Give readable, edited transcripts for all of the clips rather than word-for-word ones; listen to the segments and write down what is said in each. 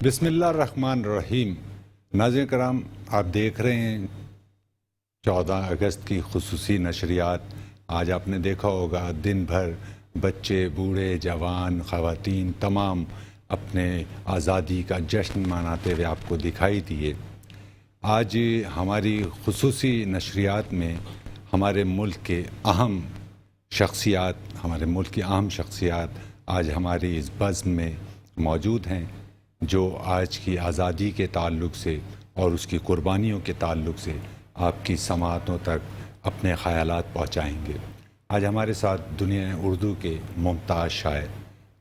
بسم اللہ الرحمن الرحیم۔ ناظرین کرام، آپ دیکھ رہے ہیں 14 اگست کی خصوصی نشریات۔ آج آپ نے دیکھا ہوگا دن بھر بچے، بوڑھے، جوان، خواتین تمام اپنے آزادی کا جشن مناتے ہوئے آپ کو دکھائی دیے۔ آج ہماری خصوصی نشریات میں ہمارے ملک کے اہم شخصیات آج ہماری اس بزم میں موجود ہیں، جو آج کی آزادی کے تعلق سے اور اس کی قربانیوں کے تعلق سے آپ کی سماعتوں تک اپنے خیالات پہنچائیں گے۔ آج ہمارے ساتھ دنیا اردو کے ممتاز شاعر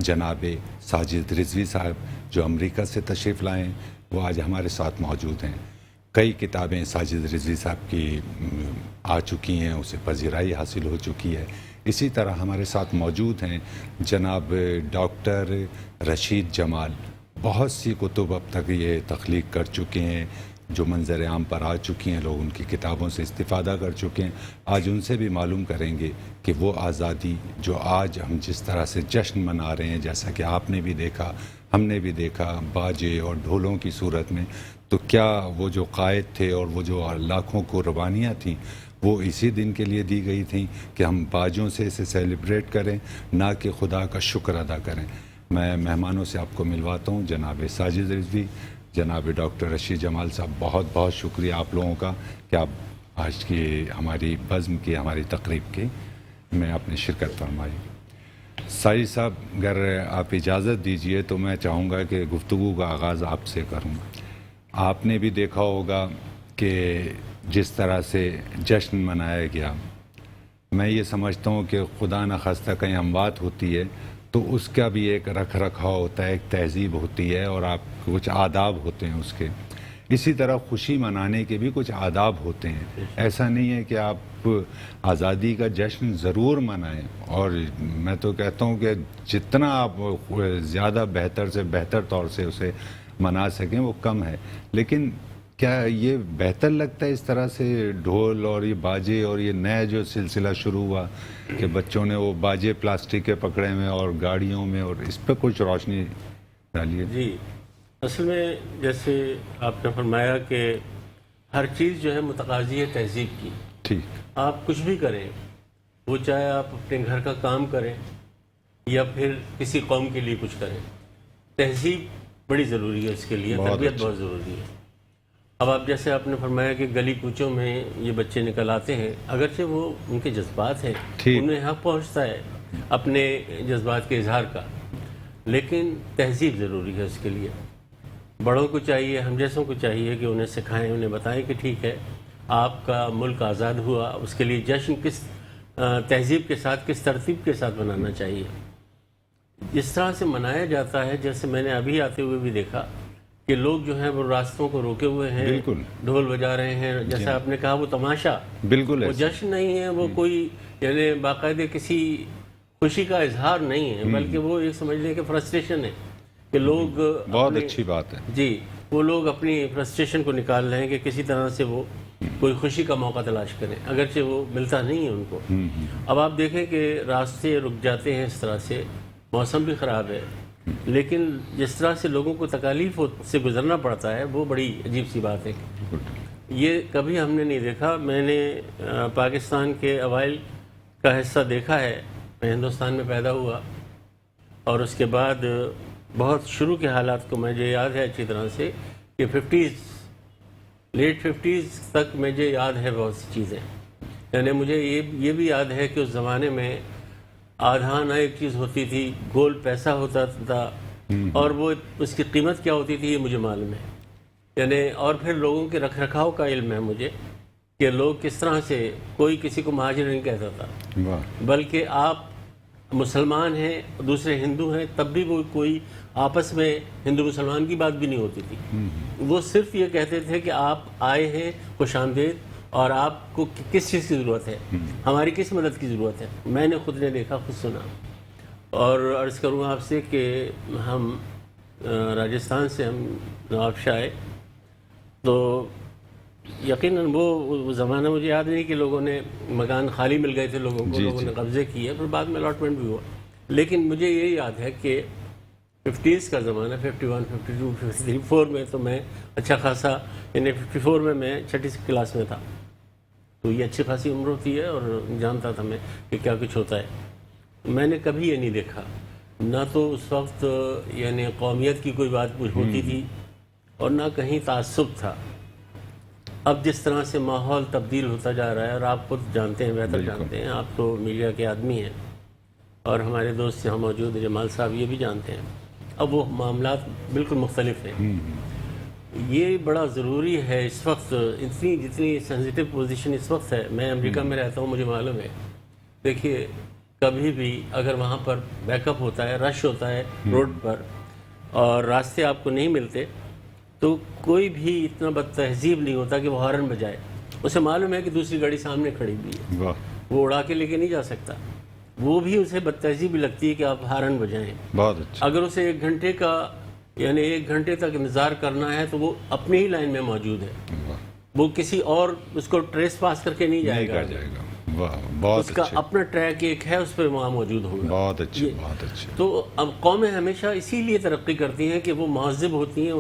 جناب ساجد رضوی صاحب، جو امریکہ سے تشریف لائے ہیں، وہ آج ہمارے ساتھ موجود ہیں۔ کئی کتابیں ساجد رضوی صاحب کی آ چکی ہیں، اسے پذیرائی حاصل ہو چکی ہے۔ اسی طرح ہمارے ساتھ موجود ہیں جناب ڈاکٹر رشید جمال۔ بہت سی کتب اب تک یہ تخلیق کر چکے ہیں جو منظر عام پر آ چکی ہیں، لوگ ان کی کتابوں سے استفادہ کر چکے ہیں۔ آج ان سے بھی معلوم کریں گے کہ وہ آزادی جو آج ہم جس طرح سے جشن منا رہے ہیں، جیسا کہ آپ نے بھی دیکھا، ہم نے بھی دیکھا، باجے اور ڈھولوں کی صورت میں، تو کیا وہ جو قائد تھے اور وہ جو لاکھوں قربانیاں تھیں، وہ اسی دن کے لیے دی گئی تھیں کہ ہم باجوں سے اسے سیلیبریٹ کریں، نہ کہ خدا کا شکر ادا کریں۔ میں مہمانوں سے آپ کو ملواتا ہوں، جناب ساجد رضوی، جناب ڈاکٹر رشید جمال صاحب، بہت بہت شکریہ آپ لوگوں کا کہ آپ آج کی ہماری بزم کی، ہماری تقریب کی میں آپ نے شرکت فرمائی۔ ساجد صاحب، اگر آپ اجازت دیجئے تو میں چاہوں گا کہ گفتگو کا آغاز آپ سے کروں۔ آپ نے بھی دیکھا ہوگا کہ جس طرح سے جشن منایا گیا، میں یہ سمجھتا ہوں کہ خدا نخواستہ کہیں اموات ہوتی ہے تو اس کا بھی ایک رکھ رکھاؤ ہوتا ہے، ایک تہذیب ہوتی ہے اور آپ کچھ آداب ہوتے ہیں اس کے۔ اسی طرح خوشی منانے کے بھی کچھ آداب ہوتے ہیں۔ ایسا نہیں ہے کہ آپ آزادی کا جشن ضرور منائیں، اور میں تو کہتا ہوں کہ جتنا آپ زیادہ بہتر سے بہتر طور سے اسے منا سکیں وہ کم ہے، لیکن کیا یہ بہتر لگتا ہے اس طرح سے ڈھول اور یہ باجے اور یہ نیا جو سلسلہ شروع ہوا کہ بچوں نے وہ باجے پلاسٹک کے پکڑے میں اور گاڑیوں میں، اور اس پہ کچھ روشنی ڈالیے؟ جی، اصل میں جیسے آپ نے فرمایا کہ ہر چیز جو ہے متقاضی ہے تہذیب کی۔ ٹھیک، آپ کچھ بھی کریں، وہ چاہے آپ اپنے گھر کا کام کریں یا پھر کسی قوم کے لیے کچھ کریں، تہذیب بڑی ضروری ہے اس کے لیے، تربیت بہت ضروری ہے۔ اب آپ جیسے آپ نے فرمایا کہ گلی کوچوں میں یہ بچے نکل آتے ہیں، اگرچہ وہ ان کے جذبات ہیں، انہیں حق پہنچتا ہے اپنے جذبات کے اظہار کا، لیکن تہذیب ضروری ہے اس کے لیے۔ بڑوں کو چاہیے، ہم جیسوں کو چاہیے کہ انہیں سکھائیں، انہیں بتائیں کہ ٹھیک ہے، آپ کا ملک آزاد ہوا، اس کے لیے جشن کس تہذیب کے ساتھ، کس ترتیب کے ساتھ منانا چاہیے۔ جس طرح سے منایا جاتا ہے، جیسے میں نے ابھی آتے ہوئے بھی دیکھا کہ لوگ جو ہیں وہ راستوں کو روکے ہوئے ہیں، بالکل ڈھول بجا رہے ہیں، جیسا آپ نے کہا وہ تماشا، بالکل وہ جشن نہیں ہے، وہ کوئی یعنی باقاعدہ کسی خوشی کا اظہار نہیں ہے، بلکہ وہ ایک سمجھ لیں کہ فرسٹریشن ہے کہ لوگ بہت اچھی بات ہے۔ جی، وہ لوگ اپنی فرسٹریشن کو نکال رہے ہیں کہ کسی طرح سے وہ کوئی خوشی کا موقع تلاش کریں، اگرچہ وہ ملتا نہیں ہے ان کو۔ اب آپ دیکھیں کہ راستے رک جاتے ہیں اس طرح سے، موسم بھی خراب ہے، لیکن جس طرح سے لوگوں کو تکالیف سے گزرنا پڑتا ہے وہ بڑی عجیب سی بات ہے۔ یہ کبھی ہم نے نہیں دیکھا۔ میں نے پاکستان کے اوائل کا حصہ دیکھا ہے، میں ہندوستان میں پیدا ہوا، اور اس کے بعد بہت شروع کے حالات کو مجھے یاد ہے اچھی طرح سے کہ لیٹ 50s تک مجھے یاد ہے بہت سی چیزیں، یعنی مجھے یہ بھی یاد ہے کہ اس زمانے میں آدھا نہ ایک چیز ہوتی تھی، گول پیسہ ہوتا تھا، اور وہ اس کی قیمت کیا ہوتی تھی یہ مجھے معلوم ہے، یعنی اور پھر لوگوں کے رکھ رکھاؤ کا علم ہے مجھے کہ لوگ کس طرح سے، کوئی کسی کو مہاجر نہیں کہتا تھا، بلکہ آپ مسلمان ہیں، دوسرے ہندو ہیں، تب بھی وہ کوئی آپس میں ہندو مسلمان کی بات بھی نہیں ہوتی تھی، وہ صرف یہ کہتے تھے کہ آپ آئے ہیں، خوش آمدید، اور آپ کو کس چیز کی ضرورت ہے، ہماری کس مدد کی ضرورت ہے۔ میں نے خود نے دیکھا، خود سنا، اور عرض کروں آپ سے کہ ہم راجستھان سے ہم نواب شاہ آئے تو یقیناً وہ زمانہ مجھے یاد نہیں کہ لوگوں نے مکان خالی مل گئے تھے لوگوں کو، لوگوں نے قبضے کیے، پھر بعد میں الاٹمنٹ بھی ہوا، لیکن مجھے یہ یاد ہے کہ 50s کا زمانہ، 51 52 53 4 میں تو میں اچھا خاصا، یعنی 54 میں میں 6ٹھی کلاس میں تھا، تو یہ اچھی خاصی عمر ہوتی ہے اور جانتا تھا میں کہ کیا کچھ ہوتا ہے. میں نے کبھی یہ نہیں دیکھا، نہ تو اس وقت یعنی قومیت کی کوئی بات ہوتی تھی اور نہ کہیں تعصب تھا. اب جس طرح سے ماحول تبدیل ہوتا جا رہا ہے، اور آپ خود جانتے ہیں، بہتر جانتے ہیں، آپ تو میڈیا کے آدمی ہیں اور ہمارے دوست یہاں موجود ہیں جمال صاحب، یہ بھی جانتے ہیں، اب وہ معاملات بالکل مختلف ہیں. یہ بڑا ضروری ہے اس وقت، جتنی سینسیٹیو پوزیشن اس وقت ہے. میں امریکہ میں رہتا ہوں، مجھے معلوم ہے. دیکھیے کبھی بھی اگر وہاں پر بیک اپ ہوتا ہے، رش ہوتا ہے روڈ پر اور راستے آپ کو نہیں ملتے، تو کوئی بھی اتنا بد تہذیب نہیں ہوتا کہ وہ ہارن بجائے. اسے معلوم ہے کہ دوسری گاڑی سامنے کھڑی ہوئی ہے، وہ اڑا کے لے کے نہیں جا سکتا. وہ بھی اسے بد تہذیبی لگتی ہے کہ آپ ہارن بجائیں. بہت اچھا. اگر اسے 1 گھنٹے کا یعنی 1 گھنٹے تک انتظار کرنا ہے تو وہ اپنی ہی لائن میں موجود ہے، وہ کسی اور اس کو ٹریس پاس کر کے نہیں جائے گا. بہت اس کا اپنا ٹریک ایک ہے، اس پہ وہاں موجود ہوگا. بہت اچھا، بہت اچھا. تو اب قومیں ہمیشہ اسی لیے ترقی کرتی ہیں کہ وہ مہذب ہوتی ہیں،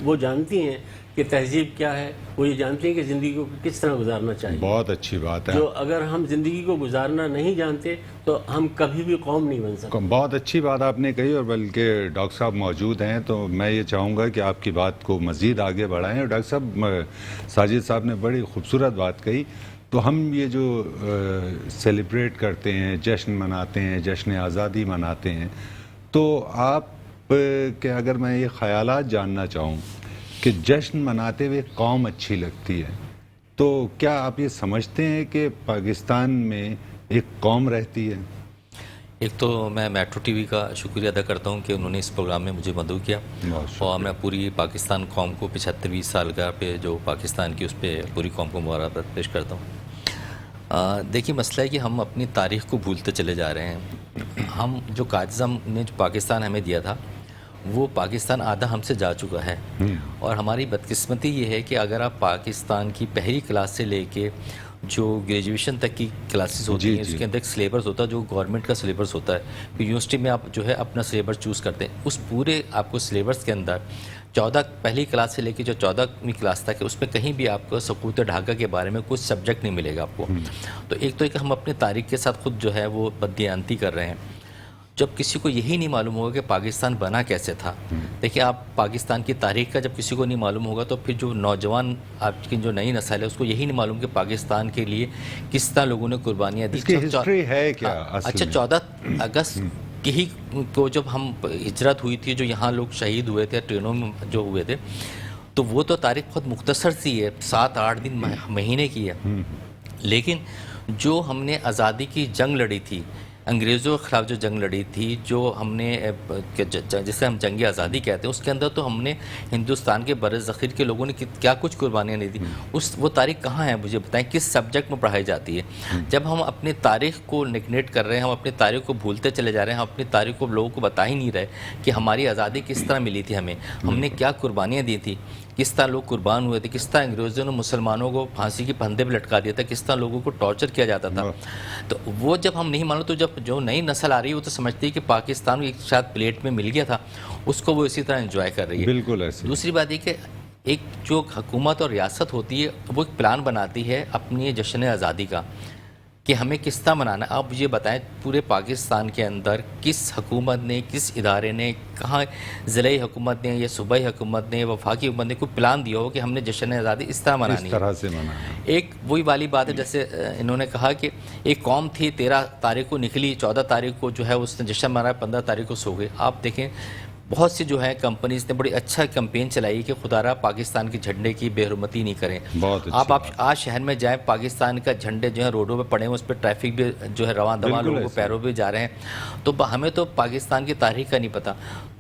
وہ جانتی ہیں کہ تہذیب کیا ہے، وہ یہ جانتی ہیں کہ زندگی کو کس طرح گزارنا چاہیے. بہت اچھی بات ہے. جو اگر ہم زندگی کو گزارنا نہیں جانتے تو ہم کبھی بھی قوم نہیں بن سکتے. بہت اچھی بات آپ نے کہی، اور بلکہ ڈاکٹر صاحب موجود ہیں تو میں یہ چاہوں گا کہ آپ کی بات کو مزید آگے بڑھائیں. اور ڈاکٹر صاحب، ساجد صاحب نے بڑی خوبصورت بات کہی. تو ہم یہ جو سیلیبریٹ کرتے ہیں، جشن مناتے ہیں، جشن آزادی مناتے ہیں، تو آپ کے اگر میں یہ خیالات جاننا چاہوں کہ جشن مناتے ہوئے قوم اچھی لگتی ہے، تو کیا آپ یہ سمجھتے ہیں کہ پاکستان میں ایک قوم رہتی ہے؟ ایک تو میں میٹرو ٹی وی کا شکریہ ادا کرتا ہوں کہ انہوں نے اس پروگرام میں مجھے مدعو کیا، اور میں پوری پاکستان قوم کو 75 سالگرہ پہ جو پاکستان کی اس پہ پوری قوم کو مبارکباد پیش کرتا ہوں. دیکھیے مسئلہ ہے کہ ہم اپنی تاریخ کو بھولتے چلے جا رہے ہیں. ہم جو قائد اعظم نے جو پاکستان ہمیں دیا تھا، وہ پاکستان آدھا ہم سے جا چکا ہے. اور ہماری بدقسمتی یہ ہے کہ اگر آپ پاکستان کی پہلی کلاس سے لے کے جو گریجویشن تک کی کلاسز ہوتی ہیں، اس کے اندر ایک سلیبس ہوتا ہے جو گورنمنٹ کا سلیبس ہوتا ہے. یونیورسٹی میں آپ جو ہے اپنا سلیبس چوز کرتے ہیں، اس پورے آپ کو سلیبس کے اندر 14 پہلی کلاس سے لے کے جو 14ویں کلاس تک ہے، اس میں کہیں بھی آپ کو سقوط ڈھاکہ کے بارے میں کچھ سبجیکٹ نہیں ملے گا آپ کو. تو ایک تو ہم اپنے تاریخ کے ساتھ خود جو ہے وہ بددیانتی کر رہے ہیں. جب کسی کو یہی نہیں معلوم ہوگا کہ پاکستان بنا کیسے تھا. دیکھیں آپ پاکستان کی تاریخ کا جب کسی کو نہیں معلوم ہوگا تو پھر جو نوجوان آپ کی جو نئی نسل ہے اس کو یہی نہیں معلوم کہ پاکستان کے لیے کس طرح لوگوں نے قربانیاں دی. اس کی ہسٹری ہے کیا؟ اچھا 14 اگست کی کو جب ہم ہجرت ہوئی تھی، جو یہاں لوگ شہید ہوئے تھے ٹرینوں میں جو ہوئے تھے، تو وہ تو تاریخ بہت مختصر سی ہے، 7-8 دن مہینے کی ہے. لیکن جو ہم نے آزادی کی جنگ لڑی تھی، انگریزوں کے خلاف جو جنگ لڑی تھی، جو ہم نے جسے ہم جنگ آزادی کہتے ہیں، اس کے اندر تو ہم نے ہندوستان کے بر ذخیر کے لوگوں نے کیا کچھ قربانیاں نہیں دی. وہ تاریخ کہاں ہے مجھے بتائیں، کس سبجیکٹ میں پڑھائی جاتی ہے؟ جب ہم اپنی تاریخ کو نگلیکٹ کر رہے ہیں، ہم اپنی تاریخ کو بھولتے چلے جا رہے ہیں، ہم اپنی تاریخ کو لوگوں کو بتا ہی نہیں رہے کہ ہماری آزادی کس طرح ملی تھی، ہم نے کیا قربانیاں دی تھی، کس طرح لوگ قربان ہوئے تھے، کس طرح انگریزوں نے مسلمانوں کو پھانسی کی پھندے پہ لٹکا دیا تھا، کس طرح لوگوں کو ٹارچر کیا جاتا تھا. تو وہ جب ہم نہیں مانو تو جب جو نئی نسل آ رہی ہے وہ تو سمجھتی ہے کہ پاکستان ایک شاید پلیٹ میں مل گیا تھا، اس کو وہ اسی طرح انجوائے کر رہی ہے. بالکل ایسے. دوسری بات یہ کہ ایک جو حکومت اور ریاست ہوتی ہے وہ ایک پلان بناتی ہے اپنی جشن آزادی کا کہ ہمیں کس طرح منانا. آپ یہ بتائیں پورے پاکستان کے اندر کس حکومت نے، کس ادارے نے، کہاں ضلعی حکومت نے یا صوبائی حکومت نے، وفاقی حکومت نے کوئی پلان دیا ہو کہ ہم نے جشن آزادی اس طرح منانی ہے، اس طرح سے منانا. ایک وہی والی بات ہے جیسے انہوں نے کہا کہ ایک قوم تھی 13 تاریخ کو نکلی، 14 تاریخ کو جو ہے اس نے جشن منایا، 15 تاریخ کو سو گئے. آپ دیکھیں بہت سی جو ہے کمپنیز نے بڑی اچھا کمپین چلائی کہ خدا را پاکستان کے جھنڈے کی بے حرمتی نہیں کریں. آپ آج شہر میں جائیں، پاکستان کا جھنڈے جو ہے روڈوں پہ پڑے ہیں، اس پہ ٹریفک بھی جو ہے رواں دواں لوگوں کو پیروں پہ جا رہے ہیں. تو ہمیں تو پاکستان کی تاریخ کا نہیں پتہ.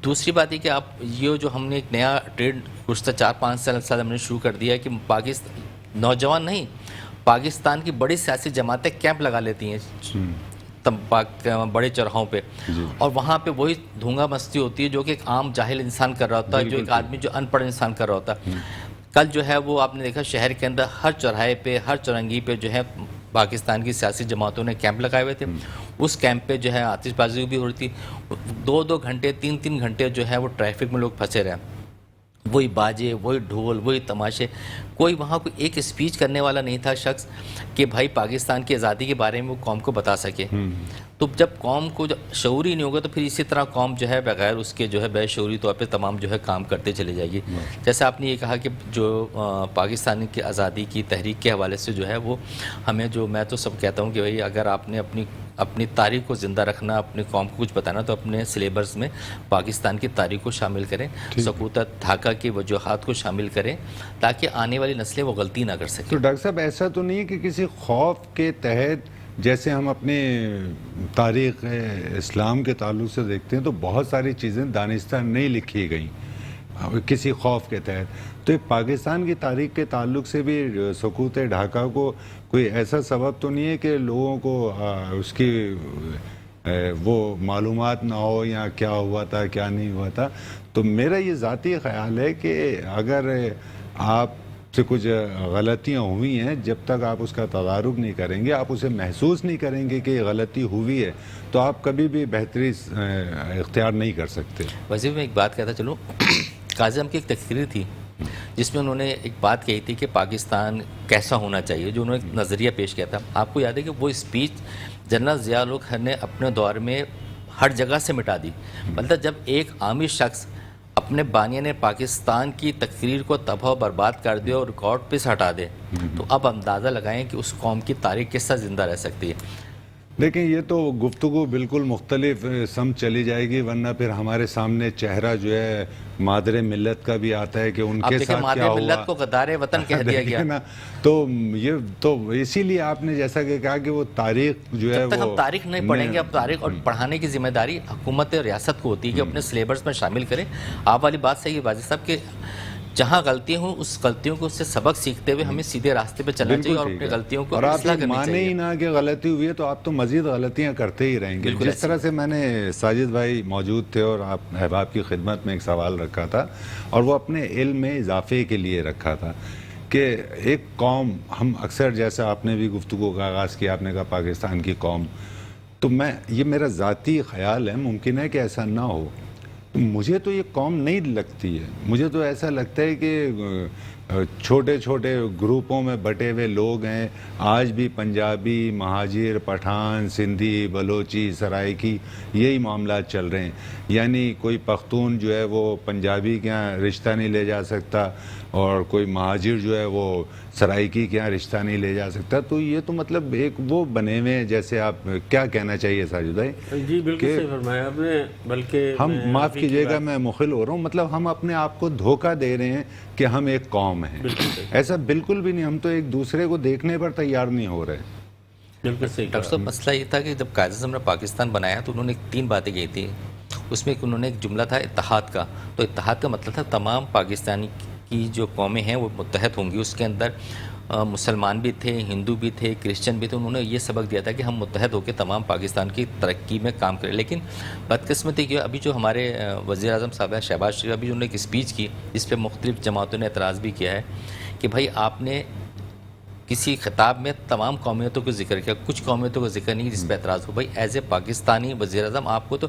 دوسری بات یہ کہ آپ یہ جو ہم نے ایک نیا ٹرینڈ گزشتہ 4-5 سال ہم نے شروع کر دیا ہے کہ نوجوان نہیں، پاکستان کی بڑی سیاسی جماعتیں کیمپ لگا لیتی ہیں بڑے چوراہوں پہ، اور وہاں پہ وہی دھونگا مستی ہوتی ہے جو کہ ایک عام جاہل انسان کر رہا ہوتا ہے، جو ایک آدمی جو ان پڑھ انسان کر رہا ہوتا ہے. کل جو ہے وہ آپ نے دیکھا شہر کے اندر ہر چوراہے پہ، ہر چورنگی پہ جو ہے پاکستان کی سیاسی جماعتوں نے کیمپ لگائے ہوئے تھے. اس کیمپ پہ جو ہے آتش بازی بھی ہو رہی تھی، 2 گھنٹے 3 گھنٹے جو ہے وہ ٹریفک میں لوگ پھنسے رہے، وہی باجے، وہی ڈھول، وہی تماشے، کوئی وہاں کوئی ایک اسپیچ کرنے والا نہیں تھا شخص کہ بھائی پاکستان کی آزادی کے بارے میں وہ قوم کو بتا سکے۔ تو جب قوم کو شعور ہی نہیں ہوگا تو پھر اسی طرح قوم جو ہے بغیر اس کے جو ہے بے شعوری طور پہ تمام جو ہے کام کرتے چلے جائے گی۔ جیسے آپ نے یہ کہا کہ جو پاکستان کی آزادی کی تحریک کے حوالے سے جو ہے وہ ہمیں جو، میں تو سب کہتا ہوں کہ بھائی اگر آپ نے اپنی تاریخ کو زندہ رکھنا، اپنی قوم کو کچھ بتانا تو اپنے سلیبس میں پاکستان کی تاریخ کو شامل کریں، سقوط ڈھاکہ کی وجوہات کو شامل کریں تاکہ آنے والی نسلیں وہ غلطی نہ کر سکیں۔ تو ڈاکٹر صاحب ایسا تو نہیں ہے کہ کسی خوف کے تحت، جیسے ہم اپنے تاریخ اسلام کے تعلق سے دیکھتے ہیں تو بہت ساری چیزیں دانستہ نہیں لکھی گئیں کسی خوف کے تحت، تو پاکستان کی تاریخ کے تعلق سے بھی سقوط ڈھاکہ کو کوئی ایسا سبب تو نہیں ہے کہ لوگوں کو اس کی وہ معلومات نہ ہو یا کیا ہوا تھا کیا نہیں ہوا تھا؟ تو میرا یہ ذاتی خیال ہے کہ اگر آپ سے کچھ غلطیاں ہوئی ہیں، جب تک آپ اس کا تدارک نہیں کریں گے، آپ اسے محسوس نہیں کریں گے کہ یہ غلطی ہوئی ہے، تو آپ کبھی بھی بہتری اختیار نہیں کر سکتے۔ ویسے میں ایک بات کہتا چلوں، کاظم کی ایک تقریر تھی جس میں انہوں نے ایک بات کہی تھی کہ پاکستان کیسا ہونا چاہیے، جو انہوں نے ایک نظریہ پیش کیا تھا۔ آپ کو یاد ہے کہ وہ اسپیچ جنرل ضیاء الحق نے اپنے دور میں ہر جگہ سے مٹا دی۔ مطلب جب ایک عامی شخص اپنے بانیہ نے پاکستان کی تقریر کو تباہ و برباد کر دے اور ریکارڈ پہ سے ہٹا دے، تو اب اندازہ لگائیں کہ اس قوم کی تاریخ کس طرح زندہ رہ سکتی ہے۔ لیکن یہ تو گفتگو بالکل مختلف سمت چلی جائے گی، ورنہ پھر ہمارے سامنے چہرہ جو ہے مادر ملت کا بھی آتا ہے کہ ان کے ساتھ کیا ہوا۔ مادر ملت کو غدار وطن کہہ دیا گیا نا، تو یہ تو اسی لیے آپ نے جیسا کہ کہا کہ وہ تاریخ جو ہے، جب تک ہم تاریخ نہیں پڑھیں گے، اب تاریخ اور پڑھانے کی ذمہ داری حکومت ریاست کو ہوتی ہے کہ اپنے سلیبس میں شامل کریں۔ آپ والی بات صحیح ہے واجد صاحب کہ جہاں غلطیاں ہوں اس غلطیوں کو اس سے سبق سیکھتے ہوئے ہمیں سیدھے راستے پہ چلنا چاہیے اور اپنی غلطیوں کو اصلاح کرنی چاہیے۔ مانے ہی نہ کہ غلطی ہوئی ہے تو آپ تو مزید غلطیاں کرتے ہی رہیں گے۔ جس طرح سے میں نے ساجد بھائی موجود تھے اور آپ احباب کی خدمت میں ایک سوال رکھا تھا اور وہ اپنے علم میں اضافے کے لیے رکھا تھا کہ ایک قوم، ہم اکثر جیسا آپ نے بھی گفتگو کا آغاز کیا، آپ نے کہا پاکستان کی قوم، تو یہ میرا ذاتی خیال ہے، ممکن ہے کہ ایسا نہ ہو، مجھے تو یہ قوم نہیں لگتی ہے۔ مجھے تو ایسا لگتا ہے کہ چھوٹے چھوٹے گروپوں میں بٹے ہوئے لوگ ہیں، آج بھی پنجابی، مہاجر، پٹھان، سندھی، بلوچی، سرائکی، یہی معاملات چل رہے ہیں۔ یعنی کوئی پختون جو ہے وہ پنجابی کے یہاں رشتہ نہیں لے جا سکتا اور کوئی مہاجر جو ہے وہ سرائکی کے یہاں رشتہ نہیں لے جا سکتا، تو یہ تو مطلب ایک وہ بنے ہوئے ہیں، جیسے آپ کیا کہنا چاہیے ساجد بھائی؟ جی بالکل صحیح فرمایا آپ نے، بلکہ ہم معاف کیجئے گا میں مخل ہو رہا ہوں، مطلب ہم اپنے آپ کو دھوکہ دے رہے ہیں کہ ہم ایک قوم ہیں، ایسا بالکل بھی نہیں، ہم تو ایک دوسرے کو دیکھنے پر تیار نہیں ہو رہے۔ بالکل صحیح۔ ڈاکٹر صاحب مسئلہ یہ تھا کہ جب قائد اعظم نے پاکستان بنایا تو انہوں نے 3 باتیں کہی تھی، اس میں انہوں نے ایک جملہ تھا اتحاد کا، تو اتحاد کا مطلب تھا تمام پاکستانی کی جو قومیں ہیں وہ متحد ہوں گی، اس کے اندر مسلمان بھی تھے، ہندو بھی تھے، کرسچن بھی تھے، انہوں نے یہ سبق دیا تھا کہ ہم متحد ہو کے تمام پاکستان کی ترقی میں کام کریں۔ لیکن بدقسمتی کہ ابھی جو ہمارے وزیر اعظم صاحب ہیں شہباز شریف، ابھی انہوں نے ایک اسپیچ کی جس پہ مختلف جماعتوں نے اعتراض بھی کیا ہے کہ بھائی آپ نے کسی خطاب میں تمام قومیتوں کو ذکر کیا، کچھ قومیتوں کا ذکر نہیں جس پہ اعتراض ہو۔ بھائی ایز اے پاکستانی وزیر اعظم آپ کو تو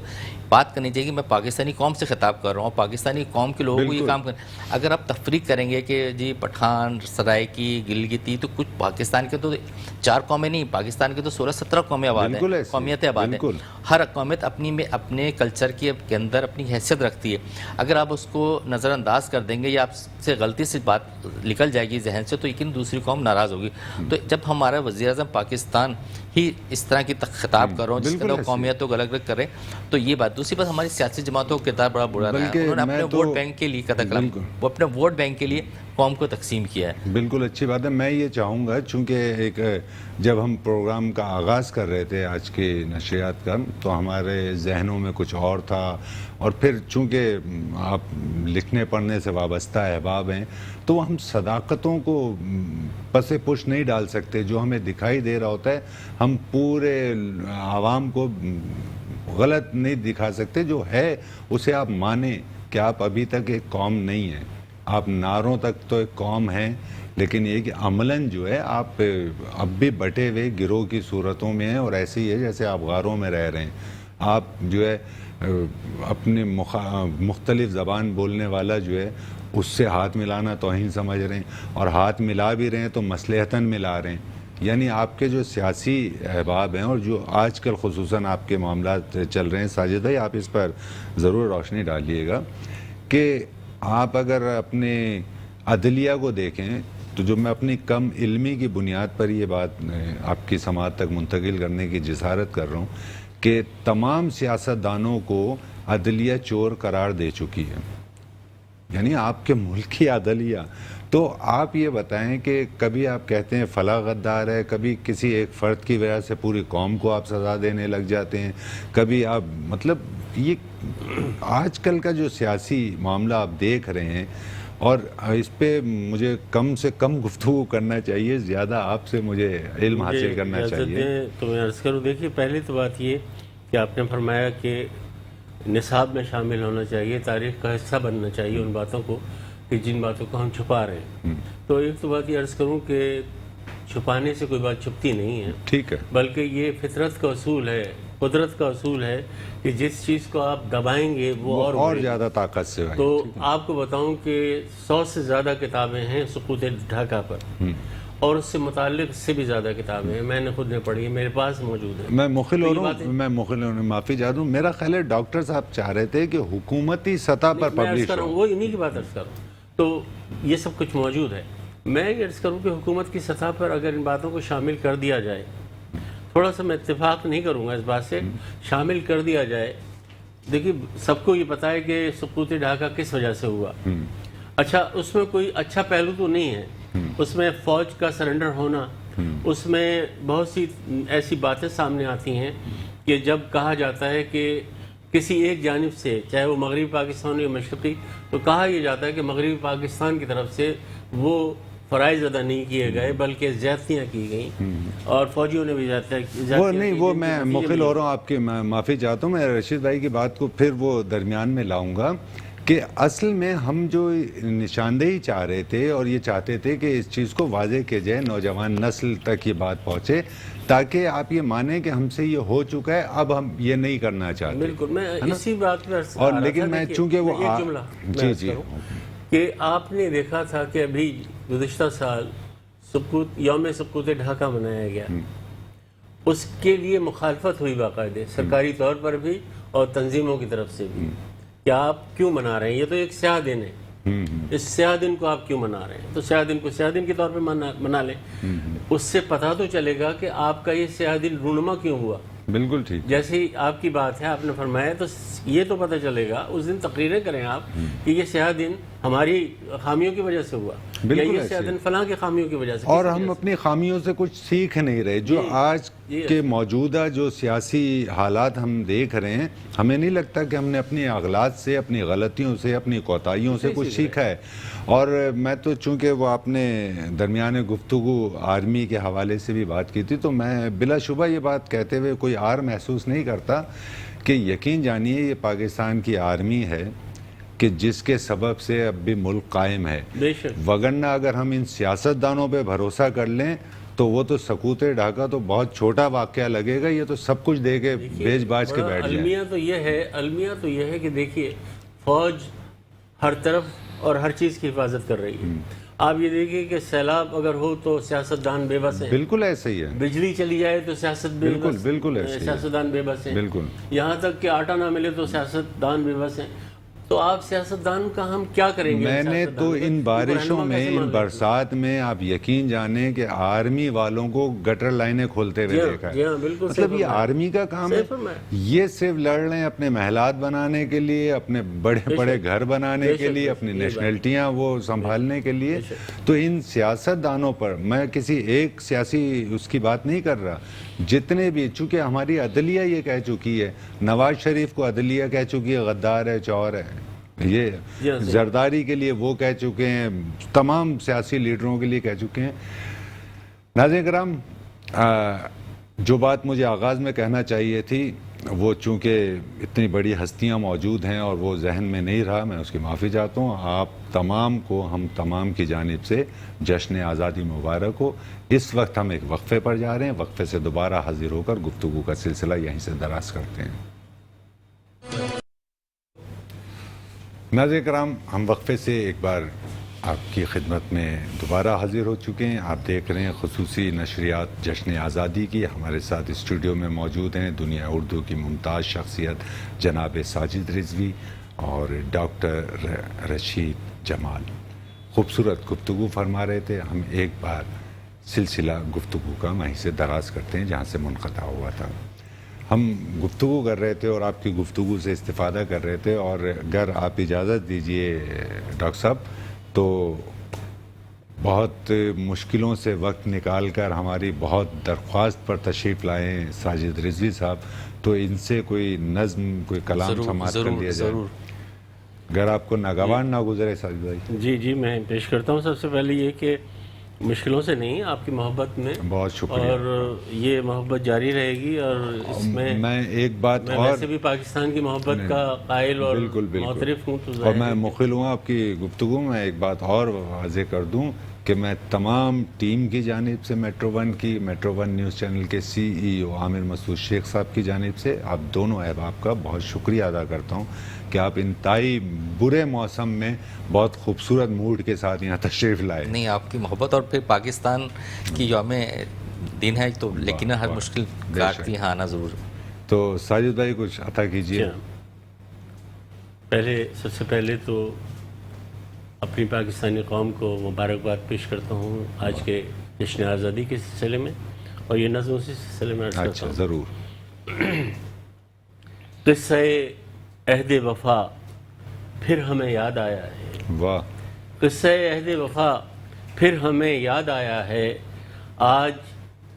بات کرنی چاہیے کہ میں پاکستانی قوم سے خطاب کر رہا ہوں، پاکستانی قوم کے لوگوں کو یہ کام کریں۔ اگر آپ تفریق کریں گے کہ جی پٹھان، سرائکی، گلگتی، تو کچھ پاکستان کے تو 4 قومیں نہیں، پاکستان کے تو 16-17 قومیں آباد ہیں، قومیتیں آباد ہیں۔ ہر قومیت اپنے کلچر کے اندر اپنی حیثیت رکھتی ہے۔ اگر آپ اس کو نظر انداز کر دیں گے یا آپ سے غلطی سے بات نکل جائے گی ذہن سے تو یقین دوسری قوم ناراض ہوگی۔ تو جب ہمارا وزیر اعظم پاکستان ہی اس طرح کی خطاب کر رہا ہوں جس کے اندر قومیتوں کو الگ الگ کریں تو یہ بات۔ دوسری بات ہماری سیاسی جماعتوں کا کردار بڑا برا رہا ہے، انہوں نے اپنے ووٹ بینک کے لیے وہ اپنے ووٹ بینک کے لیے قوم کو تقسیم کیا ہے۔ بالکل اچھی بات ہے۔ میں یہ چاہوں گا چونکہ جب ہم پروگرام کا آغاز کر رہے تھے آج کے نشریات کا تو ہمارے ذہنوں میں کچھ اور تھا، اور پھر چونکہ آپ لکھنے پڑھنے سے وابستہ احباب ہیں تو ہم صداقتوں کو پس پش نہیں ڈال سکتے۔ جو ہمیں دکھائی دے رہا ہوتا ہے ہم پورے عوام کو غلط نہیں دکھا سکتے، جو ہے اسے آپ مانیں کہ آپ ابھی تک ایک قوم نہیں ہیں، آپ نعروں تک تو ایک قوم ہیں، لیکن یہ کہ عملاً جو ہے آپ اب بھی بٹے ہوئے گروہ کی صورتوں میں ہیں، اور ایسے ہی ہے جیسے آپ غاروں میں رہ رہے ہیں. آپ جو ہے اپنے مختلف زبان بولنے والا جو ہے اس سے ہاتھ ملانا توہین سمجھ رہے ہیں، اور ہاتھ ملا بھی رہے ہیں تو مصلحتاً ملا رہے ہیں. یعنی آپ کے جو سیاسی احباب ہیں اور جو آج کل خصوصاً آپ کے معاملات چل رہے ہیں، ساجد بھائی آپ اس پر ضرور روشنی ڈالیے گا کہ آپ اگر اپنے عدلیہ کو دیکھیں تو جو میں اپنی کم علمی کی بنیاد پر یہ بات آپ کی سماعت تک منتقل کرنے کی جسارت کر رہا ہوں کہ تمام سیاستدانوں کو عدلیہ چور قرار دے چکی ہے. یعنی آپ کے ملک کی عدلیہ. تو آپ یہ بتائیں کہ کبھی آپ کہتے ہیں فلاں غدار ہے، کبھی کسی ایک فرد کی وجہ سے پوری قوم کو آپ سزا دینے لگ جاتے ہیں، کبھی آپ مطلب یہ آج کل کا جو سیاسی معاملہ آپ دیکھ رہے ہیں، اور اس پہ مجھے کم سے کم گفتگو کرنا چاہیے، زیادہ آپ سے مجھے علم حاصل کرنا چاہیے. تو میں عرض کروں، دیکھیے پہلی تو بات یہ کہ آپ نے فرمایا کہ نصاب میں شامل ہونا چاہیے، تاریخ کا حصہ بننا چاہیے ان باتوں کو کہ جن باتوں کو ہم چھپا رہے ہیں. تو ایک تو بات یہ عرض کروں کہ چھپانے سے کوئی بات چھپتی نہیں ہے، ٹھیک ہے، بلکہ یہ فطرت کا اصول ہے، قدرت کا اصول ہے کہ جس چیز کو آپ دبائیں گے وہ اور زیادہ طاقت سے. تو آپ کو بتاؤں کہ 100 سے زیادہ کتابیں ہیں سقوط ڈھاکہ پر، اور اس سے متعلق سے بھی زیادہ کتابیں ہیں، میں نے خود نے پڑھی ہیں، میرے پاس موجود ہیں. میں مخل ہو رہا ہوں، معافی چاہتا ہوں. میرا خیال ہے ڈاکٹر صاحب چاہ رہے تھے کہ حکومتی سطح پر پبلش ہو. وہ انہی کی بات عرض کر رہا ہوں. تو یہ سب کچھ موجود ہے. میں یہ عرض کروں کہ حکومت کی سطح پر اگر ان باتوں کو شامل کر دیا جائے، تھوڑا سا میں اتفاق نہیں کروں گا اس بات سے، شامل کر دیا جائے. دیکھیے سب کو یہ پتہ ہے کہ سقوط ڈھاکہ کس وجہ سے ہوا. اچھا اس میں کوئی اچھا پہلو تو نہیں ہے، اس میں فوج کا سرنڈر ہونا، اس میں بہت سی ایسی باتیں سامنے آتی ہیں کہ جب کہا جاتا ہے کہ کسی ایک جانب سے، چاہے وہ مغربی پاکستان یا مشرقی، تو کہا یہ جاتا ہے کہ مغربی پاکستان کی طرف سے وہ فرائض ادا نہیں کیے گئے بلکہ زیادتیاں کی گئیں، اور فوجیوں نے بھی وہ نہیں، وہ میں مخل ہو رہا ہوں، آپ کی معافی چاہتا ہوں. میں رشید بھائی کی بات کو پھر وہ درمیان میں لاؤں گا کہ اصل میں ہم جو نشاندہی چاہ رہے تھے اور یہ چاہتے تھے کہ اس چیز کو واضح کیا جائے، نوجوان نسل تک یہ بات پہنچے، تاکہ آپ یہ مانیں کہ ہم سے یہ ہو چکا ہے، اب ہم یہ نہیں کرنا چاہتے. بالکل، میں اسی بات پر اور لیکن میں چونکہ وہ ایک جملہ جی کہ آپ نے دیکھا تھا کہ ابھی گزشتہ سال یوم سقوط ڈھاکہ منایا گیا، اس کے لیے مخالفت ہوئی باقاعدہ سرکاری طور پر بھی اور تنظیموں کی طرف سے بھی کہ آپ کیوں منا رہے ہیں، یہ تو ایک سیاہ دن ہے، اس سیاہ دن کو آپ کیوں منا رہے ہیں. تو سیاہ دن کو سیاہ دن کے طور پہ منا لیں، اس سے پتہ تو چلے گا کہ آپ کا یہ سیاہ دن رونما کیوں ہوا. بالکل ٹھیک، جیسی آپ کی بات ہے، آپ نے فرمایا، تو یہ تو پتہ چلے گا اس دن تقریریں کریں آپ کہ یہ سیاہ دن ہماری خامیوں کی وجہ سے ہوا، یا یہ سیاہ دن فلاں کی خامیوں کی وجہ سے. اور ہم اپنی خامیوں سے کچھ سیکھ نہیں رہے. جو آج کے موجودہ جو سیاسی حالات ہم دیکھ رہے ہیں، ہمیں نہیں لگتا کہ ہم نے اپنی اغلاط سے، اپنی غلطیوں سے، اپنی کوتاہیوں سے کچھ سیکھا ہے. اور میں تو چونکہ وہ آپ نے درمیان گفتگو آرمی کے حوالے سے بھی بات کی تھی، تو میں بلا شبہ یہ بات کہتے ہوئے کوئی آر محسوس نہیں کرتا کہ یقین جانیے یہ پاکستان کی آرمی ہے کہ جس کے سبب سے اب بھی ملک قائم ہے. وگرنہ اگر ہم ان سیاستدانوں پہ بھروسہ کر لیں تو وہ تو سقوط ڈھاکہ تو بہت چھوٹا واقعہ لگے گا، یہ تو سب کچھ دے کے بیچ باج کے بیٹھ جائیں. المیہ تو یہ ہے کہ دیکھیے فوج ہر طرف اور ہر چیز کی حفاظت کر رہی ہے. آپ یہ دیکھیے کہ سیلاب اگر ہو تو سیاستدان بے بس ہیں. بالکل ایسا ہی ہے. بجلی چلی جائے تو بالکل سیاستدان بے بس ہیں. بالکل. یہاں تک کہ آٹا نہ ملے تو سیاستدان بے بس ہیں. تو آپ سیاستدان کا ہم کیا کریں گے؟ میں نے تو ان بارشوں میں، ان برسات میں آپ یقین جانیں کہ آرمی والوں کو گٹر لائنیں کھولتے ہوئے دیکھا ہے. مطلب یہ آرمی کا کام ہے. یہ صرف لڑ رہے ہیں اپنے محلات بنانے کے لیے، اپنے بڑے بڑے گھر بنانے کے لیے، اپنی نیشنلٹیاں وہ سنبھالنے کے لیے. تو ان سیاستدانوں پر میں کسی ایک سیاسی اس کی بات نہیں کر رہا، جتنے بھی، چونکہ ہماری عدلیہ یہ کہہ چکی ہے، نواز شریف کو عدلیہ کہہ چکی ہے غدار ہے، چور ہے. یہ زرداری کے لیے وہ کہہ چکے ہیں، تمام سیاسی لیڈروں کے لیے کہہ چکے ہیں. ناظرین کرام، جو بات مجھے آغاز میں کہنا چاہیے تھی وہ چونکہ اتنی بڑی ہستیاں موجود ہیں اور وہ ذہن میں نہیں رہا، میں اس کی معافی چاہتا ہوں. آپ تمام کو، ہم تمام کی جانب سے جشن آزادی مبارک ہو. اس وقت ہم ایک وقفے پر جا رہے ہیں، وقفے سے دوبارہ حاضر ہو کر گفتگو کا سلسلہ یہیں سے دراز کرتے ہیں. ناظرین کرام، ہم وقفے سے ایک بار آپ کی خدمت میں دوبارہ حاضر ہو چکے ہیں. آپ دیکھ رہے ہیں خصوصی نشریات جشن آزادی کی. ہمارے ساتھ اسٹوڈیو میں موجود ہیں دنیا اردو کی ممتاز شخصیت جناب ساجد رضوی اور ڈاکٹر رشید جمال. خوبصورت گفتگو فرما رہے تھے. ہم ایک بار سلسلہ گفتگو کا وہیں سے دراز کرتے ہیں جہاں سے منقطع ہوا تھا. ہم گفتگو کر رہے تھے اور آپ کی گفتگو سے استفادہ کر رہے تھے، اور اگر آپ اجازت دیجئے ڈاکٹر صاحب تو بہت مشکلوں سے وقت نکال کر ہماری بہت درخواست پر تشریف لائے ہیں ساجد رضوی صاحب، تو ان سے کوئی نظم، کوئی کلام سماعت کر لیا جائے. اگر آپ کو ناگوان نہ گزرے ساجد بھائی. جی میں پیش کرتا ہوں. سب سے پہلے یہ کہ مشکلوں سے نہیں، آپ کی محبت میں بہت شکریہ، اور یہ محبت جاری رہے گی. اور اس میں ایک بات میں اور ویسے بھی پاکستان کی محبت کا قائل اور بالکل معترف ہوں، تو اور میں مخل ہوں آپ کی گفتگو میں. ایک بات اور واضح کر دوں کہ میں تمام ٹیم کی جانب سے میٹرو ون نیوز چینل کے CEO عامر مسعود شیخ صاحب کی جانب سے آپ دونوں احباب کا بہت شکریہ ادا کرتا ہوں کہ آپ انتہائی برے موسم میں بہت خوبصورت موڈ کے ساتھ یہاں تشریف لائے. نہیں، آپ کی محبت اور پھر پاکستان کی یوم دن ہے تو لیکن ہر مشکل کاٹتی یہاں آنا ضرور. تو ساجد بھائی کچھ عطا کیجیے. سب سے پہلے تو اپنی پاکستانی قوم کو مبارکباد پیش کرتا ہوں آج کے جشن آزادی کے سلسلے میں، اور یہ نظم اسی سلسلے میں عرض کرتا ہوں. ضرور. قصہ عہد وفا پھر ہمیں یاد آیا ہے. واہ. قصہ عہد وفا پھر ہمیں یاد آیا ہے، آج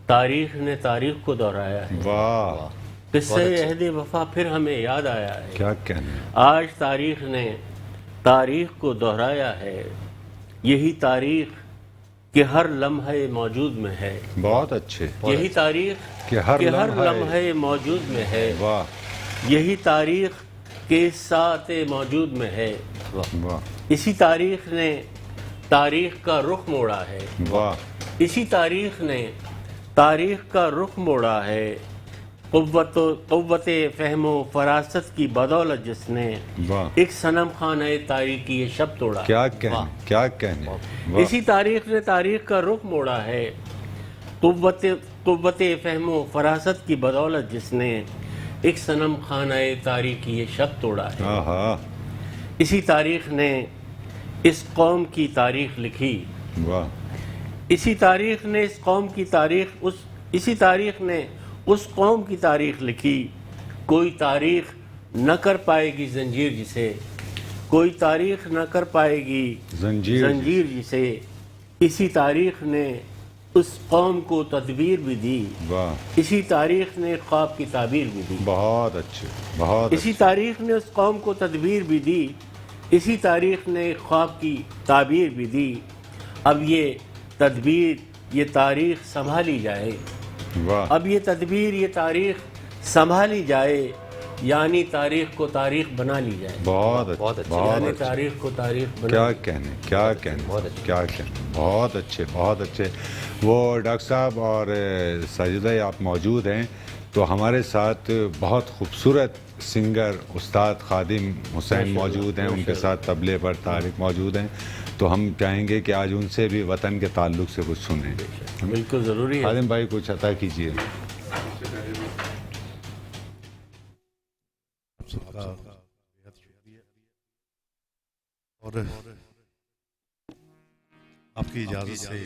تاریخ نے تاریخ کو دہرایا ہے. واہ. قصہ عہد وفا پھر ہمیں یاد آیا ہے، کیا کہنے. آج تاریخ نے تاریخ کو دہرایا ہے. یہی تاریخ کہ ہر لمحے موجود میں ہے. بہت اچھے. یہی تاریخ کہ ہر لمحے موجود میں ہے. واہ. یہی تاریخ کے ساتھ موجود میں ہے. واہ. اسی تاریخ نے تاریخ کا رخ موڑا ہے. واہ. اسی تاریخ نے تاریخ کا رخ موڑا ہے. قوت فہم و فراست کی بدولت جس نے واہ. ایک صنم خانہ تاریخی یہ شب توڑا. کیا کہنے. کیا کہنے. واہ. اسی تاریخ نے تاریخ کا رخ موڑا ہے. قوت فہم و فراست کی بدولت جس نے ایک صنم خانہ تاریخی یہ شب توڑا ہے. آہا. اسی تاریخ نے اس قوم کی تاریخ لکھی. واہ. اسی تاریخ نے اس قوم کی تاریخ اسی تاریخ نے اس قوم کی تاریخ لکھی. کوئی تاریخ نہ کر پائے گی زنجیر جسے، کوئی تاریخ نہ کر پائے گی زنجیر جسے. اسی تاریخ نے اس قوم کو تدبیر بھی دی. واہ. اسی تاریخ نے خواب کی تعبیر بھی دی. بہت اچھے. بہت اسی تاریخ نے اس قوم کو تدبیر بھی دی. اسی تاریخ نے خواب کی تعبیر بھی دی. اب یہ تدبیر یہ تاریخ سنبھالی جائے. واہ. اب یہ تدبیر یہ تاریخ سنبھالی جائے، یعنی تاریخ کو تاریخ بنا لی جائے. بہت اچھے. یعنی تاریخ کو تاریخ بنا. کیا کہنے. کیا کہنے. کیا کہنے. بہت اچھے. بہت اچھے. وہ ڈاکٹر صاحب اور ساجد بھائی آپ موجود ہیں تو ہمارے ساتھ بہت خوبصورت سنگر استاد خادم حسین موجود ہیں، ان کے ساتھ طبلے پر طارق موجود ہیں، تو ہم چاہیں گے کہ آج ان سے بھی وطن کے تعلق سے کچھ سنیں. بالکل ضروری ہے. خادم بھائی کچھ عطا کیجیے. اور آپ کی اجازت سے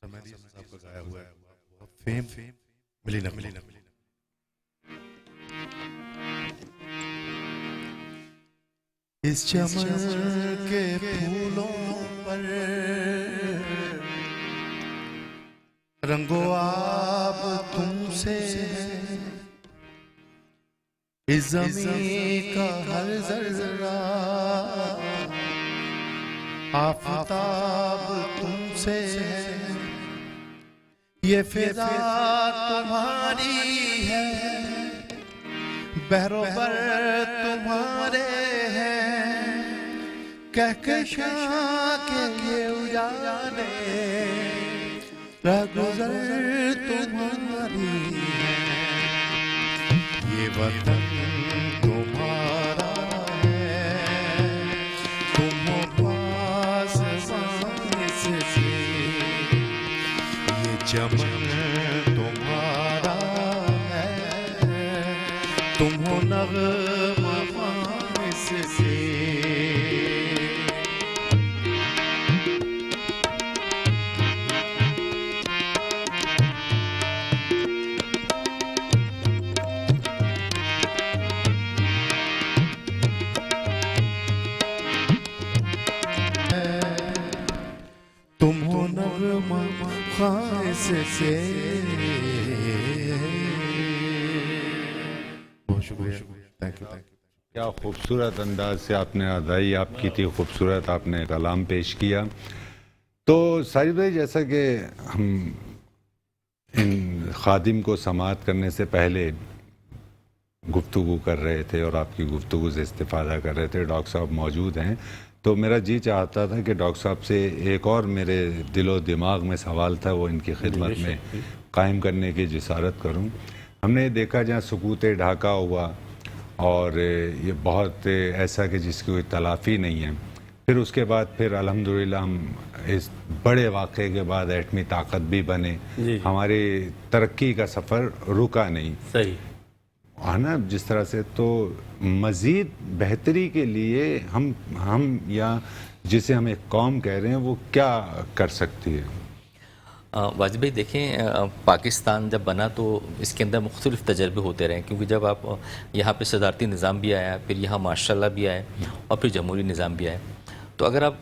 صاحب کا گایا ہوا ہے فیم ملی نہ ملی. اس چمن کے پھولوں پر رنگو آب تم سے، اس زمین کا ہر ذرہ آفتاب تم سے ہے. یہ فضا تمہاری ہے، بہروبر تمہارے ہیں کہکشاں کے یہ اجالے رہگزر تمہاری یہ وطن تمہارا ہے تم ہو پاس سے یہ چمن تمہارا ہے تم ہو نغمہ سے تم ہو نغمہ خاص سے بہت شکریہ تھینک یو کیا خوبصورت انداز سے آپ نے ادائی آپ کی تھی خوبصورت آپ نے کلام پیش کیا. تو ساجد بھائی جیسا کہ ہم ان خادم کو سماعت کرنے سے پہلے گفتگو کر رہے تھے اور آپ کی گفتگو سے استفادہ کر رہے تھے, ڈاکٹر صاحب موجود ہیں, تو میرا جی چاہتا تھا کہ ڈاکٹر صاحب سے ایک اور میرے دل و دماغ میں سوال تھا وہ ان کی خدمت میں قائم کرنے کی جسارت کروں. ہم نے دیکھا جہاں سکوت ڈھاکہ ہوا اور یہ بہت ایسا کہ جس کی کوئی تلافی نہیں ہے, پھر اس کے بعد پھر الحمدللہ ہم اس بڑے واقعے کے بعد ایٹمی طاقت بھی بنے, ہماری ترقی کا سفر رکا نہیں. صحیح ہے نا جس طرح سے. تو مزید بہتری کے لیے ہم یا جسے ہم ایک قوم کہہ رہے ہیں وہ کیا کر سکتی ہے؟ واجد بھائی دیکھیں, پاکستان جب بنا تو اس کے اندر مختلف تجربے ہوتے رہے, کیونکہ جب آپ یہاں پہ صدارتی نظام بھی آیا, پھر یہاں ماشاء اللہ بھی آئے اور پھر جمہوری نظام بھی آئے. تو اگر آپ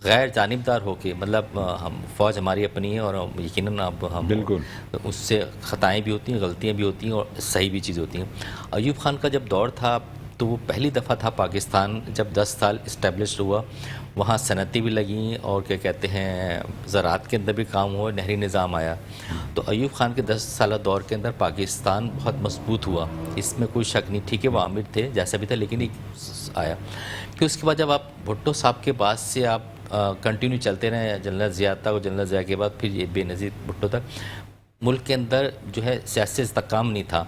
غیر جانبدار ہو کے, مطلب ہم فوج ہماری اپنی ہے اور یقیناً اب ہم بالکل اس سے خطائیں بھی ہوتی ہیں, غلطیاں بھی ہوتی ہیں اور صحیح بھی چیز ہوتی ہیں. ایوب خان کا جب دور تھا تو وہ پہلی دفعہ تھا پاکستان جب 10 سال اسٹیبلشڈ ہوا, وہاں صنعتیں بھی لگیں اور کیا کہتے ہیں زراعت کے اندر بھی کام ہوا, نہری نظام آیا. تو ایوب خان کے 10 سالہ دور کے اندر پاکستان بہت مضبوط ہوا, اس میں کوئی شک نہیں. ٹھیک ہے وہ عامر تھے جیسا بھی تھا لیکن ایک آیا. پھر اس کے بعد جب آپ بھٹو صاحب کے بعد سے آپ کنٹینیو چلتے رہے, جنرل ضیاء تک اور جنرل ضیاء کے بعد پھر یہ بے نظیر بھٹو تک, ملک کے اندر جو ہے سیاسی استحکام نہیں تھا.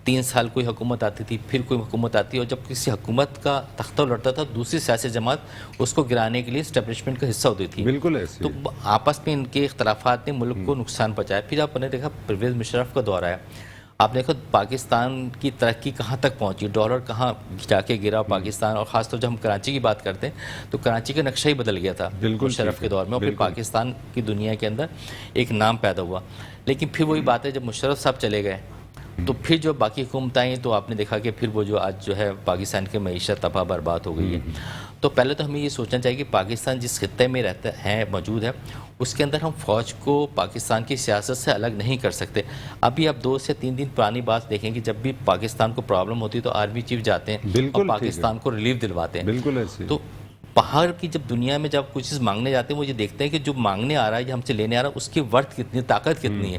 3 سال کوئی حکومت آتی تھی, پھر کوئی حکومت آتی, اور جب کسی حکومت کا تختہ لڑتا تھا دوسری سیاسی جماعت اس کو گرانے کے لیے اسٹیبلشمنٹ کا حصہ ہوتی تھی. بالکل ایسے. تو آپس میں ان کے اختلافات نے ملک کو نقصان پہنچایا. پھر آپ نے دیکھا پرویز مشرف کا دور آیا, آپ دیکھو پاکستان کی ترقی کہاں تک پہنچی, ڈالر کہاں جا کے گرا پاکستان, اور خاص طور جب ہم کراچی کی بات کرتے ہیں تو کراچی کا نقشہ ہی بدل گیا تھا مشرف کے دور میں, اور پھر پاکستان کی دنیا کے اندر ایک نام پیدا ہوا. لیکن پھر وہی بات ہے جب مشرف صاحب چلے گئے تو پھر جو باقی حکومتیں آئیں تو آپ نے دیکھا کہ پھر وہ جو آج جو ہے پاکستان کی معیشت تباہ برباد ہو گئی ہے. تو پہلے تو ہمیں یہ سوچنا چاہیے کہ پاکستان جس خطے میں رہتا ہے موجود ہے اس کے اندر ہم فوج کو پاکستان کی سیاست سے الگ نہیں کر سکتے. ابھی آپ 2 سے 3 دن پرانی بات دیکھیں کہ جب بھی پاکستان کو پرابلم ہوتی ہے تو آرمی چیف جاتے ہیں اور پاکستان کو ریلیف دلواتے ہیں. بالکل ایسے. تو باہر کی جب دنیا میں جب کوئی چیز مانگنے جاتے ہیں وہ یہ دیکھتے ہیں کہ جو مانگنے آ رہا ہے یا ہم سے لینے آ رہا ہے اس کی ورتھ کتنی, طاقت کتنی ہے,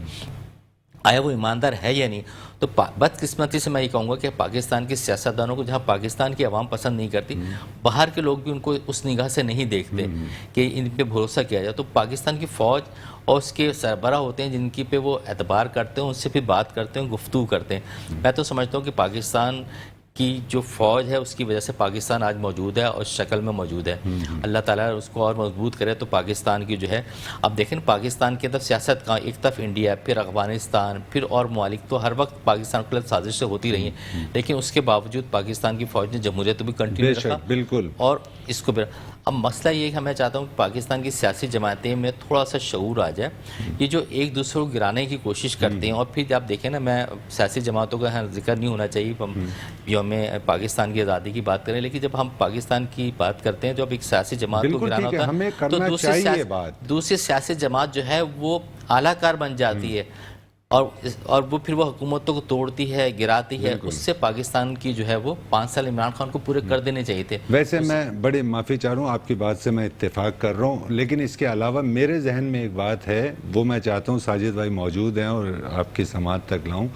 آیا وہ ایماندار ہے یا نہیں. تو بدقسمتی سے میں یہ کہوں گا کہ پاکستان کے سیاستدانوں کو جہاں پاکستان کی عوام پسند نہیں کرتی, باہر کے لوگ بھی ان کو اس نگاہ سے نہیں دیکھتے کہ ان پہ بھروسہ کیا جائے. تو پاکستان کی فوج اور اس کے سربراہ ہوتے ہیں جن کی پہ وہ اعتبار کرتے ہیں, ان سے پھر بات کرتے ہیں, گفتگو کرتے ہیں. میں تو سمجھتا ہوں کہ پاکستان کی جو فوج ہے اس کی وجہ سے پاکستان آج موجود ہے اور شکل میں موجود ہے. اللہ تعالیٰ اس کو اور مضبوط کرے تو پاکستان کی جو ہے, اب دیکھیں پاکستان کے اندر سیاست کا ایک طرف انڈیا, پھر افغانستان, پھر اور ممالک, تو ہر وقت پاکستان کے خلاف سازشیں ہوتی رہی ہیں, لیکن اس کے باوجود پاکستان کی فوج نے جمہوریت بھی کنٹینیو رکھا. بالکل. اور اس کو اب مسئلہ یہ ہے کہ میں چاہتا ہوں کہ پاکستان کی سیاسی جماعتیں میں تھوڑا سا شعور آ جائے. یہ جو ایک دوسرے کو گرانے کی کوشش کرتے ہیں, اور پھر آپ دیکھیں نا, میں سیاسی جماعتوں کا ذکر نہیں ہونا چاہیے, ہم یوم پاکستان کی آزادی کی بات کریں, لیکن جب ہم پاکستان کی بات کرتے ہیں جب ایک سیاسی جماعت کو گرانا ہوتا ہے تو دوسری سیاسی جماعت جو ہے وہ اعلیٰ کار بن جاتی ہے اور وہ پھر وہ حکومتوں کو توڑتی ہے, گراتی ہے. اس سے پاکستان کی جو ہے وہ 5 سال عمران خان کو پورے کر دینے چاہیے تھے. ویسے میں بڑی معافی چاہ رہا ہوں, آپ کی بات سے میں اتفاق کر رہا ہوں, لیکن اس کے علاوہ میرے ذہن میں ایک بات ہے, وہ میں چاہتا ہوں ساجد بھائی موجود ہیں اور آپ کی سماعت تک لاؤں.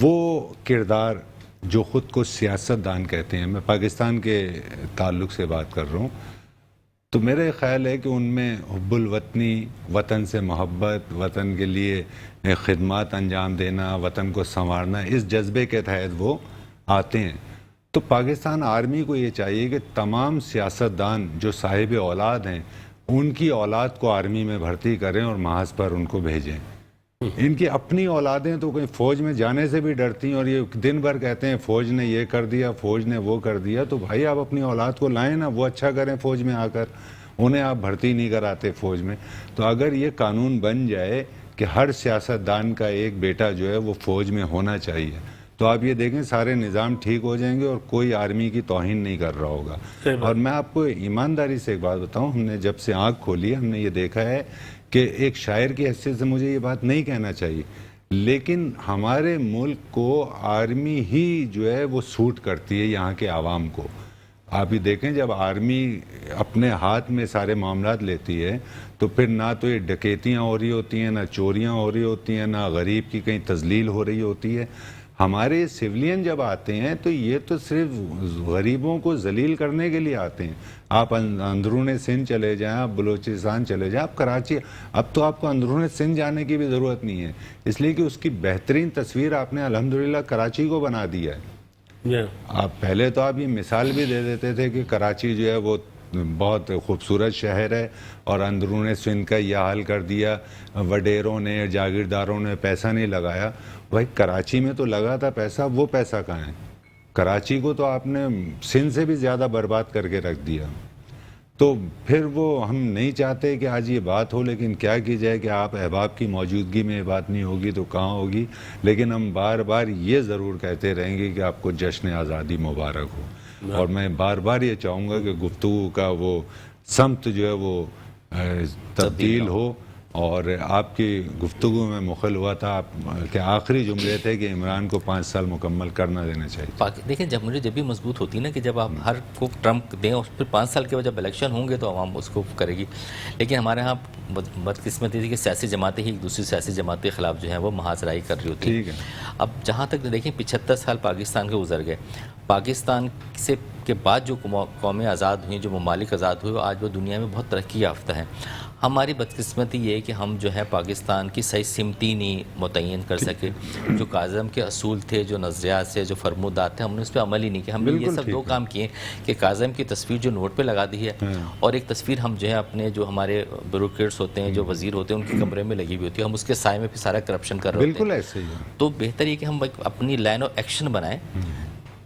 وہ کردار جو خود کو سیاست دان کہتے ہیں، میں پاکستان کے تعلق سے بات کر رہا ہوں، تو میرے خیال ہے کہ ان میں حب الوطنی، وطن سے محبت، وطن کے لیے خدمات انجام دینا، وطن کو سنوارنا، اس جذبے کے تحت وہ آتے ہیں۔ تو پاکستان آرمی کو یہ چاہیے کہ تمام سیاستدان جو صاحب اولاد ہیں ان کی اولاد کو آرمی میں بھرتی کریں اور محاذ پر ان کو بھیجیں۔ ان کی اپنی اولادیں تو کہیں فوج میں جانے سے بھی ڈرتی ہیں، اور یہ دن بھر کہتے ہیں فوج نے یہ کر دیا، فوج نے وہ کر دیا۔ تو بھائی آپ اپنی اولاد کو لائیں نا، وہ اچھا کریں فوج میں آ کر، انہیں آپ بھرتی نہیں کراتے فوج میں۔ تو اگر یہ قانون بن جائے کہ ہر سیاستدان کا ایک بیٹا جو ہے وہ فوج میں ہونا چاہیے، تو آپ یہ دیکھیں سارے نظام ٹھیک ہو جائیں گے اور کوئی آرمی کی توہین نہیں کر رہا ہوگا۔ اور میں آپ کو ایمانداری سے ایک بات بتاؤں، ہم نے جب سے آنکھ کھولی ہم نے یہ دیکھا ہے کہ ایک شاعر کی حیثیت سے مجھے یہ بات نہیں کہنا چاہیے، لیکن ہمارے ملک کو آرمی ہی جو ہے وہ سوٹ کرتی ہے یہاں کے عوام کو۔ آپ یہ دیکھیں جب آرمی اپنے ہاتھ میں سارے معاملات لیتی ہے تو پھر نہ تو یہ ڈکیتیاں ہو رہی ہوتی ہیں، نہ چوریاں ہو رہی ہوتی ہیں، نہ غریب کی کہیں تذلیل ہو رہی ہوتی ہے۔ ہمارے سویلین جب آتے ہیں تو یہ تو صرف غریبوں کو ذلیل کرنے کے لیے آتے ہیں۔ آپ اندرون سندھ چلے جائیں، آپ بلوچستان چلے جائیں، آپ کراچی، اب تو آپ کو اندرون سندھ جانے کی بھی ضرورت نہیں ہے، اس لیے کہ اس کی بہترین تصویر آپ نے الحمدللہ کراچی کو بنا دیا ہے۔ آپ پہلے تو آپ یہ مثال بھی دے دیتے تھے کہ کراچی جو ہے وہ بہت خوبصورت شہر ہے اور اندرون سندھ کا یہ حال کر دیا، وڈیروں نے، جاگیرداروں نے پیسہ نہیں لگایا۔ بھائی کراچی میں تو لگا تھا پیسہ، وہ پیسہ کہاں ہے؟ کراچی کو تو آپ نے سندھ سے بھی زیادہ برباد کر کے رکھ دیا۔ تو پھر وہ ہم نہیں چاہتے کہ آج یہ بات ہو، لیکن کیا کی جائے کہ آپ احباب کی موجودگی میں یہ بات نہیں ہوگی تو کہاں ہوگی۔ لیکن ہم بار بار یہ ضرور کہتے رہیں گے کہ آپ کو جشن آزادی مبارک ہو، اور میں بار بار یہ چاہوں گا کہ گفتگو کا وہ سمت جو ہے وہ تبدیل ہو۔ اور آپ کی گفتگو میں مخل ہوا تھا آپ کے آخری جملے تھے کہ عمران کو 5 سال مکمل کرنا دینا چاہیے۔ دیکھیں جمہوریت جب بھی مضبوط ہوتی ہے نا کہ جب آپ ہر کو ٹرمپ دیں اور پھر 5 سال کے بعد جب الیکشن ہوں گے تو عوام اس کو کرے گی، لیکن ہمارے ہاں بدقسمتی تھی کہ سیاسی جماعتیں ہی ایک دوسری سیاسی جماعت کے خلاف جو ہیں وہ محاذرائی کر رہی ہوتی ہیں۔ اب جہاں تک دیکھیں 75 سال پاکستان کے گزر گئے، پاکستان سے کے بعد جو قومیں آزاد ہوئیں، جو ممالک آزاد ہوئے، آج وہ دنیا میں بہت ترقی یافتہ ہیں۔ ہماری بدقسمتی یہ ہے کہ ہم جو ہے پاکستان کی صحیح سمتی نہیں متعین کر سکے، جو کاظم کے اصول تھے، جو نظریات سے، جو فرمودات تھے، ہم نے اس پہ عمل ہی نہیں کیا۔ ہم نے یہ سب دو کام کیے کہ کاظم کی تصویر جو نوٹ پہ لگا دی ہے، اور ایک تصویر ہم جو ہے اپنے جو ہمارے بیوروکریٹس ہوتے ہیں، جو وزیر ہوتے ہیں، ان کے کمرے میں لگی ہوئی ہوتی ہے، ہم اس کے سائے میں پھر سارا کرپشن کر رہے ہوتے ہیں۔ بالکل ایسے ہی ہے۔ تو بہتر یہ کہ ہم اپنی لائن آف ایکشن بنائیں،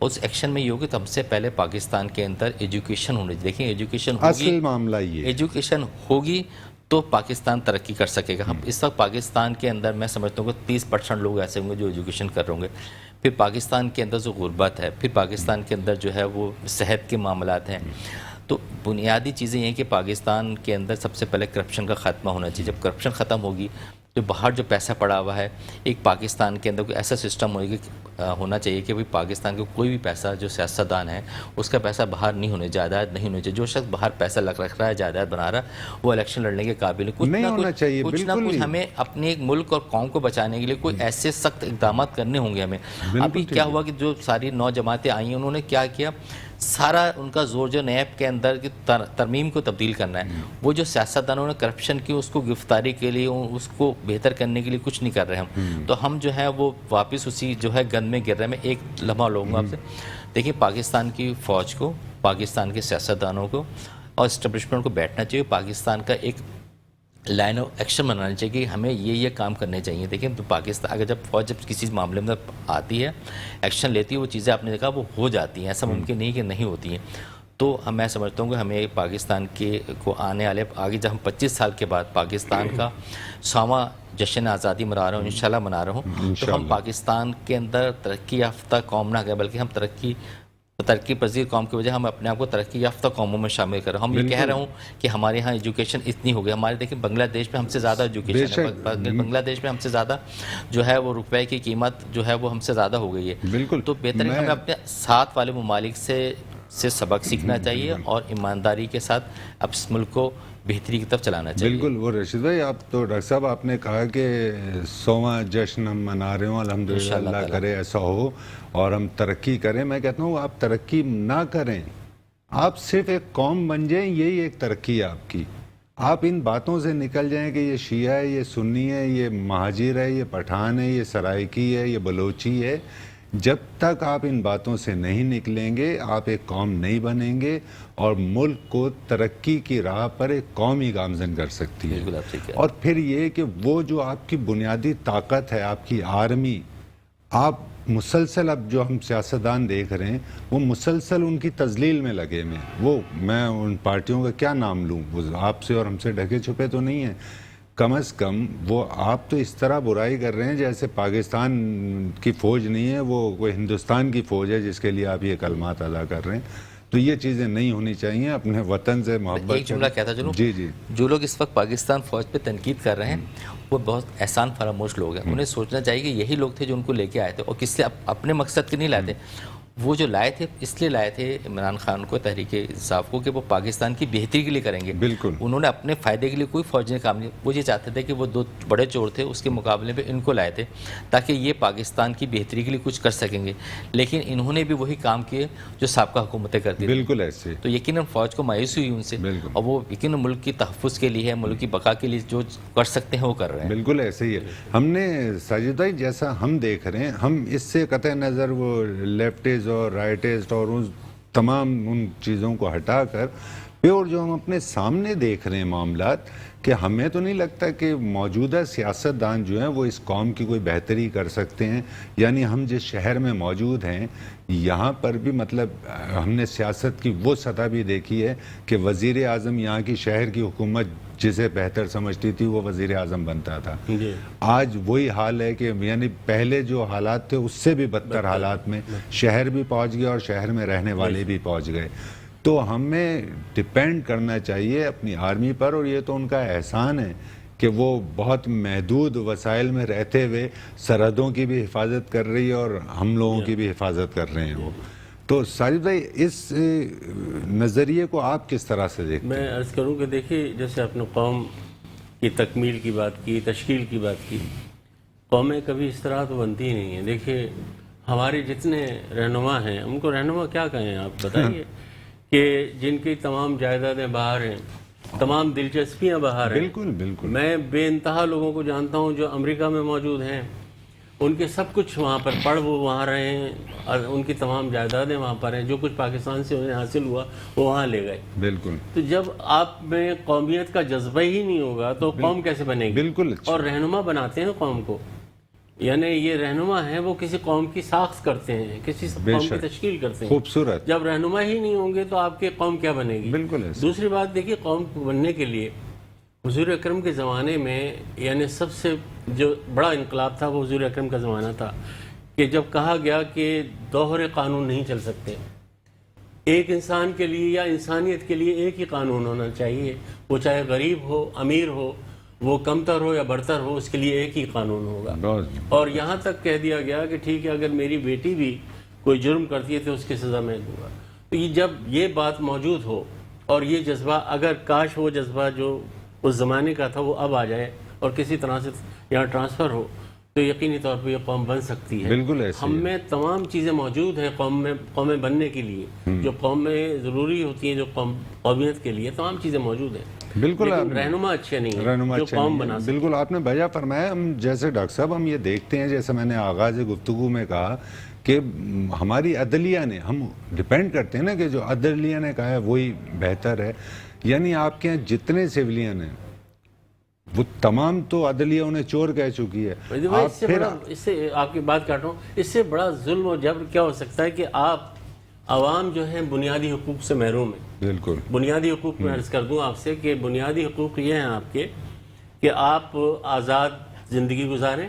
اس ایکشن میں یہ ہوگی تو ہم سے پہلے پاکستان کے اندر ایجوکیشن ہونی چاہیے۔ دیکھیں ایجوکیشن ہوگی، اصل معاملہ یہ ایجوکیشن ہوگی تو پاکستان ترقی کر سکے گا۔ ہم اس وقت پاکستان کے اندر میں سمجھتا ہوں کہ 30% لوگ ایسے ہوں گے جو ایجوکیشن کر رہے ہوں گے، پھر پاکستان کے اندر جو غربت ہے، پھر پاکستان کے اندر جو ہے وہ صحت کے معاملات ہیں۔ تو بنیادی چیزیں یہ ہیں کہ پاکستان کے اندر سب سے پہلے کرپشن کا خاتمہ ہونا چاہیے۔ جب کرپشن ختم ہوگی، جو باہر جو پیسہ پڑا ہوا ہے، ایک پاکستان کے اندر کوئی ایسا سسٹم ہونا چاہیے کہ بھئی پاکستان کا کوئی بھی پیسہ جو سیاستدان ہے اس کا پیسہ باہر نہیں ہونے، جائیداد نہیں ہونے چاہیے۔ جو شخص باہر پیسہ رکھ رہا ہے، جائیداد بنا رہا ہے، وہ الیکشن لڑنے کے قابل ہے۔ کچھ نہ کچھ ہمیں اپنے ایک ملک اور قوم کو بچانے کے لیے کوئی ایسے سخت اقدامات کرنے ہوں گے ہمیں۔ ابھی کیا ہوا کہ جو ساری نو جماعتیں آئی ہیں، انہوں نے کیا کیا، سارا ان کا زور جو نیب کے اندر کی ترمیم کو تبدیل کرنا ہے۔ وہ جو سیاستدانوں نے کرپشن کی، اس کو گرفتاری کے لیے، اس کو بہتر کرنے کے لیے کچھ نہیں کر رہے ہم، تو ہم جو ہے وہ واپس اسی جو ہے گند میں گر رہے ہیں۔ میں ایک لمحہ لوں گا آپ سے، دیکھیں پاکستان کی فوج کو، پاکستان کے سیاستدانوں کو اور اسٹیبلشمنٹ کو بیٹھنا چاہیے، پاکستان کا ایک لائن آف ایکشن بنانا چاہیے کہ ہمیں یہ کام کرنے چاہیے۔ دیکھیں تو پاکستان اگر جب فوج جب کسی معاملے میں آتی ہے، ایکشن لیتی ہے، وہ چیزیں آپ نے دیکھا وہ ہو جاتی ہیں، ایسا ممکن نہیں کہ نہیں ہوتی ہیں۔ تو میں سمجھتا ہوں کہ ہمیں پاکستان کے کو آنے والے آگے جب ہم 25 سال کے بعد پاکستان کا 100واں جشن آزادی منا رہا ہوں، انشاءاللہ منا رہا ہوں، تو ہم پاکستان کے اندر ترقی یافتہ قوم نہ کہیں بلکہ ہم ترقی پذیر قوم کی وجہ ہم اپنے آپ کو ترقی یافتہ قوموں میں شامل کر رہے ہیں۔ ہم یہ کہہ رہا ہوں کہ ہمارے ہاں ایجوکیشن اتنی ہو گئی، ہمارے دیکھیں بنگلہ دیش میں ہم سے زیادہ ایجوکیشن ہے، بنگلہ دیش میں ہم سے زیادہ جو ہے وہ روپے کی قیمت جو ہے وہ ہم سے زیادہ ہو گئی ہے۔ تو بہتر ہے ہمیں اپنے ساتھ والے ممالک سے سے سبق سیکھنا چاہیے اور ایمانداری کے ساتھ اب اس ملک کو بہتری کی طرف چلانا چاہیے. بالکل. وہ رشید بھائی آپ تو ڈاکٹر صاحب آپ نے کہا کہ 100واں جشن ہم منا رہے ہوں, الحمدللہ اللہ کرے ایسا ہو اور ہم ترقی کریں. میں کہتا ہوں آپ ترقی نہ کریں, آپ صرف ایک قوم بن جائیں, یہی ایک ترقی ہے آپ کی. آپ ان باتوں سے نکل جائیں کہ یہ شیعہ ہے, یہ سنی ہے, یہ مہاجر ہے, یہ پٹھان ہے, یہ سرائکی ہے, یہ بلوچی ہے. جب تک آپ ان باتوں سے نہیں نکلیں گے آپ ایک قوم نہیں بنیں گے اور ملک کو ترقی کی راہ پر ایک قوم ہی گامزن کر سکتی ہے. بالکل آپ ٹھیک ہے. اور پھر یہ کہ وہ جو آپ کی بنیادی طاقت ہے, آپ کی آرمی, آپ مسلسل اب جو ہم سیاستدان دیکھ رہے ہیں وہ مسلسل ان کی تذلیل میں لگے ہوئے ہیں. وہ میں ان پارٹیوں کا کیا نام لوں, وہ آپ سے اور ہم سے ڈھکے چھپے تو نہیں ہیں. کم از کم وہ آپ تو اس طرح برائی کر رہے ہیں جیسے پاکستان کی فوج نہیں ہے, وہ کوئی ہندوستان کی فوج ہے جس کے لیے آپ یہ کلمات ادا کر رہے ہیں. تو یہ چیزیں نہیں ہونی چاہیے. اپنے وطن سے محبت. ایک جملہ کہتا چلوں, جی جو لوگ اس وقت پاکستان فوج پہ تنقید کر رہے ہیں وہ بہت احسان فراموش لوگ ہیں. انہیں سوچنا چاہیے کہ یہی لوگ تھے جو ان کو لے کے آئے تھے اور کس سے اپنے مقصد کے نہیں لائے تھے. وہ جو لائے تھے اس لیے لائے تھے عمران خان کو, تحریک انصاف کو, کہ وہ پاکستان کی بہتری کے لیے کریں گے. بالکل. انہوں نے اپنے فائدے کے لیے کوئی فوج نے کام نہیں. وہ یہ چاہتے تھے کہ وہ 2 بڑے چور تھے اس کے مقابلے میں ان کو لائے تھے تاکہ یہ پاکستان کی بہتری کے لیے کچھ کر سکیں گے. لیکن انہوں نے بھی وہی کام کیے جو سابقہ حکومتیں کرتی تھیں. بالکل ایسے. تو یقیناً فوج کو مایوسی ہوئی ان سے, اور وہ یقیناً ملک کی تحفظ کے لیے, ملک کی بقا کے لیے جو کر سکتے ہیں وہ کر رہے ہیں. بالکل ایسے ہی ہے. ہم نے ساجد بھائی جیسا ہم دیکھ رہے ہیں, ہم اس سے قطع نظر وہ لیفٹسٹ اور رائٹسٹ اور ان تمام ان چیزوں کو ہٹا کر پیور جو ہم اپنے سامنے دیکھ رہے ہیں معاملات, کہ ہمیں تو نہیں لگتا کہ موجودہ سیاستدان جو ہیں وہ اس قوم کی کوئی بہتری کر سکتے ہیں. یعنی ہم جس شہر میں موجود ہیں یہاں پر بھی مطلب ہم نے سیاست کی وہ سطح بھی دیکھی ہے کہ وزیر اعظم یہاں کی شہر کی حکومت جسے بہتر سمجھتی تھی وہ وزیر اعظم بنتا تھا. آج وہی حال ہے کہ یعنی پہلے جو حالات تھے اس سے بھی بدتر حالات میں شہر بھی پہنچ گیا اور شہر میں رہنے والے بھی پہنچ گئے. تو ہمیں ڈپینڈ کرنا چاہیے اپنی آرمی پر, اور یہ تو ان کا احسان ہے کہ وہ بہت محدود وسائل میں رہتے ہوئے سرحدوں کی بھی حفاظت کر رہی ہے اور ہم لوگوں کی بھی حفاظت کر رہے ہیں وہ. تو ساجد بھائی اس نظریے کو آپ کس طرح سے دیکھتے ہیں؟ میں عرض کروں کہ دیکھیے جیسے آپ نے قوم کی تکمیل کی بات کی, تشکیل کی بات کی, قومیں کبھی اس طرح تو بنتی ہی نہیں ہیں. دیکھیے ہمارے جتنے رہنما ہیں, ان کو رہنما کیا کہیں آپ بتائیے, کہ جن کی تمام جائیدادیں باہر ہیں, تمام دلچسپیاں باہر ہیں. بالکل بالکل. میں بے انتہا لوگوں کو جانتا ہوں جو امریکہ میں موجود ہیں, ان کے سب کچھ وہاں پر پڑھ وہ وہاں رہے ہیں, اور ان کی تمام جائیدادیں وہاں پر ہیں. جو کچھ پاکستان سے انہیں حاصل ہوا وہ وہاں لے گئے. بالکل. تو جب آپ میں قومیت کا جذبہ ہی نہیں ہوگا تو قوم کیسے بنے گی؟ بالکل. اور رہنما بناتے ہیں قوم کو, یعنی یہ رہنما ہیں وہ کسی قوم کی ساخت کرتے ہیں, کسی قوم کی تشکیل کرتے ہیں. خوبصورت. جب رہنما ہی نہیں ہوں گے تو آپ کی قوم کیا بنے گی؟ بالکل. دوسری بات دیکھیے, قوم بننے کے لیے حضور اکرم کے زمانے میں یعنی سب سے جو بڑا انقلاب تھا وہ حضور اکرم کا زمانہ تھا, کہ جب کہا گیا کہ دوہرے قانون نہیں چل سکتے, ایک انسان کے لیے یا انسانیت کے لیے ایک ہی قانون ہونا چاہیے, وہ چاہے غریب ہو امیر ہو, وہ کمتر ہو یا برتر ہو, اس کے لیے ایک ہی قانون ہوگا. اور یہاں تک کہہ دیا گیا کہ ٹھیک ہے اگر میری بیٹی بھی کوئی جرم کرتی ہے تو اس کی سزا میں دوں گا. تو یہ جب یہ بات موجود ہو اور یہ جذبہ, اگر کاش وہ جذبہ جو اس زمانے کا تھا وہ اب آ جائے اور کسی طرح سے یہاں ٹرانسفر ہو, تو یقینی طور پہ یہ قوم بن سکتی ہے. بالکل ایسے ہم میں تمام چیزیں موجود ہیں قومیں بننے کے لیے, جو قومیں ضروری ہوتی ہیں, جو قومیت کے لیے تمام چیزیں موجود ہیں. بالکل. رہنما اچھے نہیں ہیں جو قوم بنا سکتے. بالکل آپ نے بجا فرمایا. ہم جیسے ڈاکٹر صاحب ہم یہ دیکھتے ہیں, جیسے میں نے آغاز گفتگو میں کہا کہ ہماری عدلیہ نے, ہم ڈیپینڈ کرتے ہیں نا کہ جو عدلیہ نے کہا ہے وہی بہتر ہے. یعنی آپ کے یہاں جتنے سویلین ہیں وہ تمام تو عدلیہ انہیں چور کہہ چکی ہے. اس سے آپ کی بات کاٹ رہا ہوں, اس سے بڑا ظلم و جبر کیا ہو سکتا ہے کہ آپ عوام جو ہیں بنیادی حقوق سے محروم ہیں. بالکل. بنیادی حقوق میں عرض کر دوں آپ سے کہ بنیادی حقوق یہ ہیں آپ کے کہ آپ آزاد زندگی گزاریں.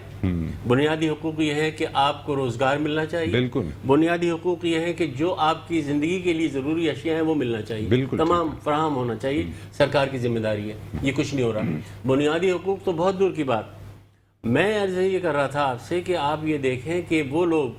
بنیادی حقوق یہ ہے کہ آپ کو روزگار ملنا چاہیے. بالکل. بنیادی حقوق یہ ہے کہ جو آپ کی زندگی کے لیے ضروری اشیاء ہیں وہ ملنا چاہیے. بالکل. تمام فراہم ہونا چاہیے. سرکار کی ذمہ داری ہے, یہ کچھ نہیں ہو رہا. بنیادی حقوق تو بہت دور کی بات. میں عرض یہ کر رہا تھا آپ سے کہ آپ یہ دیکھیں کہ وہ لوگ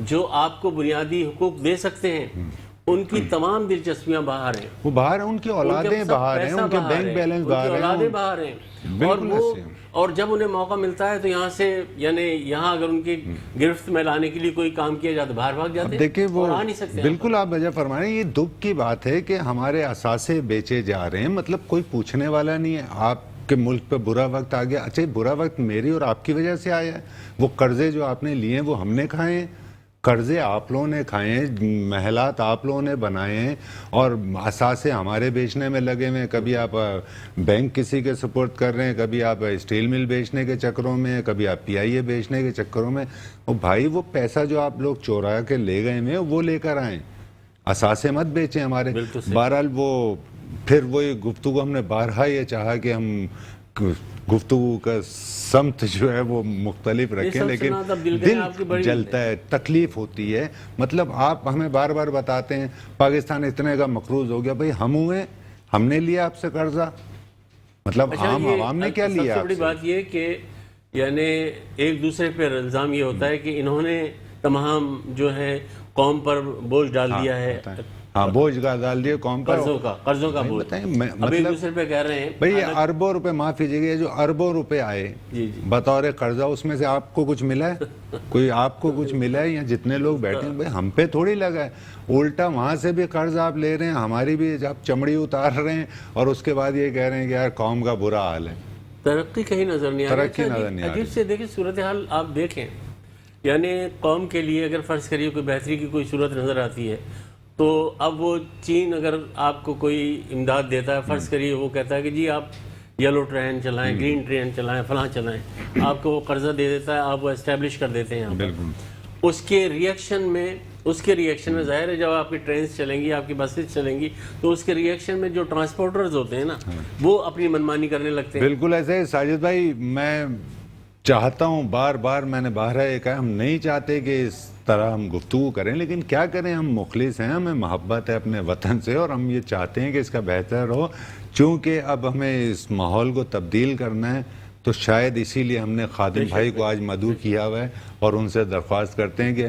جو آپ کو بنیادی حقوق دے سکتے ہیں ان کی تمام دلچسپیاں باہر ہیں، وہ باہر ہیں، ان کی اولادیں باہر ہیں، ان کے بینک بیلنس باہر ہیں، اولادیں باہر ہیں، اور بالکل وہ ایسے ہیں۔ اور جب انہیں موقع ملتا ہے تو یہاں سے یعنی یہاں اگر ان کی گرفت میں لانے کے لیے کوئی کام کیا جاتا باہر بھاگ جاتے ہیں دیکھیں وہ اور آ نہیں سکتے۔ بالکل آپ وجہ فرما رہے ہیں، یہ دکھ کی بات ہے کہ ہمارے اثاثے بیچے جا رہے ہیں، مطلب کوئی پوچھنے والا نہیں ہے۔ آپ کے ملک پہ برا وقت آ گیا، اچھا برا وقت میری اور آپ کی وجہ سے آیا ہے، وہ قرضے جو آپ نے لیے ہیں وہ ہم نے کھائے ہیں، قرضے آپ لوگوں نے کھائے ہیں، محلات آپ لوگوں نے بنائے ہیں، اور اثاثے ہمارے بیچنے میں لگے ہوئے ہیں۔ کبھی آپ بینک کسی کے سپورٹ کر رہے ہیں، کبھی آپ اسٹیل مل بیچنے کے چکروں میں، کبھی آپ پی آئی اے بیچنے کے چکروں میں۔ اور بھائی وہ پیسہ جو آپ لوگ چورا کے لے گئے ہیں وہ لے کر آئیں، اثاثے مت بیچیں ہمارے۔ بہرحال وہ پھر وہی گفتگو ہم نے بارہا یہ چاہا کہ ہم گفتگو کا سمت جو ہے وہ مختلف رکھیں، لیکن دل جلتا ہے، تکلیف ہوتی ہے۔ مطلب آپ ہمیں بار بار بتاتے ہیں پاکستان اتنے کا مقروض ہو گیا، بھئی ہم ہوئے، ہم نے لیا آپ سے قرضہ، مطلب عام عوام نے کیا لیا سب سے آپ بڑی سے؟ بات یہ کہ یعنی ایک دوسرے پر الزام یہ ہوتا ہے کہ انہوں نے تمام جو ہے قوم پر بوجھ ڈال دیا ہے، ہاں بوجھ ڈال دیا قوم پر، قرضوں کا بوجھ، اب ایک دوسرے پہ کہہ رہے ہیں بھئی یہ اربوں روپے، معاف کیجیے گا، جو اربوں روپے آئے بطور قرضہ، اس میں سے آپ کو کچھ ملا ہے؟ کوئی آپ کو کچھ ملا ہے؟ یا جتنے لوگ بیٹھے ہیں بھئی ہم پہ تھوڑی لگا ہے، الٹا وہاں سے بھی قرض آپ لے رہے ہیں، ہماری بھی آپ چمڑی اتار رہے ہیں، اور اس کے بعد یہ کہہ رہے ہیں کہ یار قوم کا برا حال ہے۔ ترقی کہیں نظر نہیں آ رہی۔ ترقی نظر نہیں آ رہی۔ عجیب سے دیکھیں صورتحال آپ دیکھیں، یعنی قوم کے لیے اگر فرض کریے کوئی بہتری کی کوئی صورت نظر آتی ہے تو اب وہ چین اگر آپ کو کوئی امداد دیتا ہے، فرض کریے وہ کہتا ہے کہ جی آپ یلو ٹرین چلائیں، گرین ٹرین چلائیں، فلاں چلائیں، آپ کو وہ قرضہ دے دیتا ہے، آپ وہ اسٹیبلش کر دیتے ہیں یہاں پر۔ اس کے ریئیکشن میں ظاہر ہے جب آپ کی ٹرینز چلیں گی، آپ کی بسز چلیں گی، تو اس کے ریئیکشن میں جو ٹرانسپورٹرز ہوتے ہیں نا وہ اپنی منمانی کرنے لگتے ہیں۔ بالکل ایسے ساجد بھائی، میں چاہتا ہوں، بار بار میں نے باہر یہ کہا، ہم نہیں چاہتے کہ اس طرح ہم گفتگو کریں، لیکن کیا کریں، ہم مخلص ہیں، ہمیں محبت ہے اپنے وطن سے، اور ہم یہ چاہتے ہیں کہ اس کا بہتر ہو، چونکہ اب ہمیں اس ماحول کو تبدیل کرنا ہے، تو شاید اسی لیے ہم نے خادم بھائی کو آج مدعو کیا ہوا ہے، اور ان سے درخواست کرتے ہیں کہ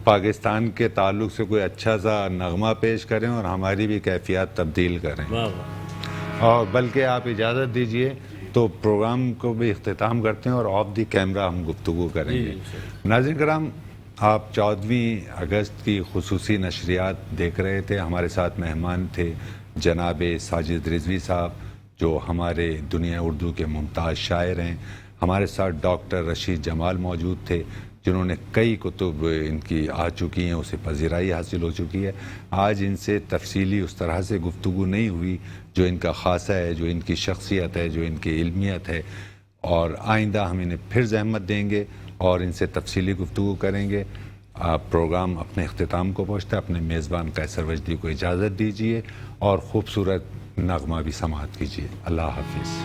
پاکستان کے تعلق سے کوئی اچھا سا نغمہ پیش کریں اور ہماری بھی کیفیات تبدیل کریں۔ اور بلکہ آپ اجازت دیجئے تو پروگرام کو بھی اختتام کرتے ہیں اور آف دی کیمرہ ہم گفتگو کریں گے۔ ناظرین کرام، آپ 14 اگست کی خصوصی نشریات دیکھ رہے تھے، ہمارے ساتھ مہمان تھے جناب ساجد رضوی صاحب، جو ہمارے دنیا اردو کے ممتاز شاعر ہیں۔ ہمارے ساتھ ڈاکٹر رشید جمال موجود تھے، جنہوں نے کئی کتب ان کی آ چکی ہیں، اسے پذیرائی حاصل ہو چکی ہے۔ آج ان سے تفصیلی اس طرح سے گفتگو نہیں ہوئی جو ان کا خاصہ ہے، جو ان کی شخصیت ہے، جو ان کی علمیت ہے، اور آئندہ ہم انہیں پھر زحمت دیں گے اور ان سے تفصیلی گفتگو کریں گے۔ پروگرام اپنے اختتام کو پہنچتا ہے، اپنے میزبان قیصر وجدی کو اجازت دیجیے اور خوبصورت نغمہ بھی سماعت کیجیے۔ اللہ حافظ۔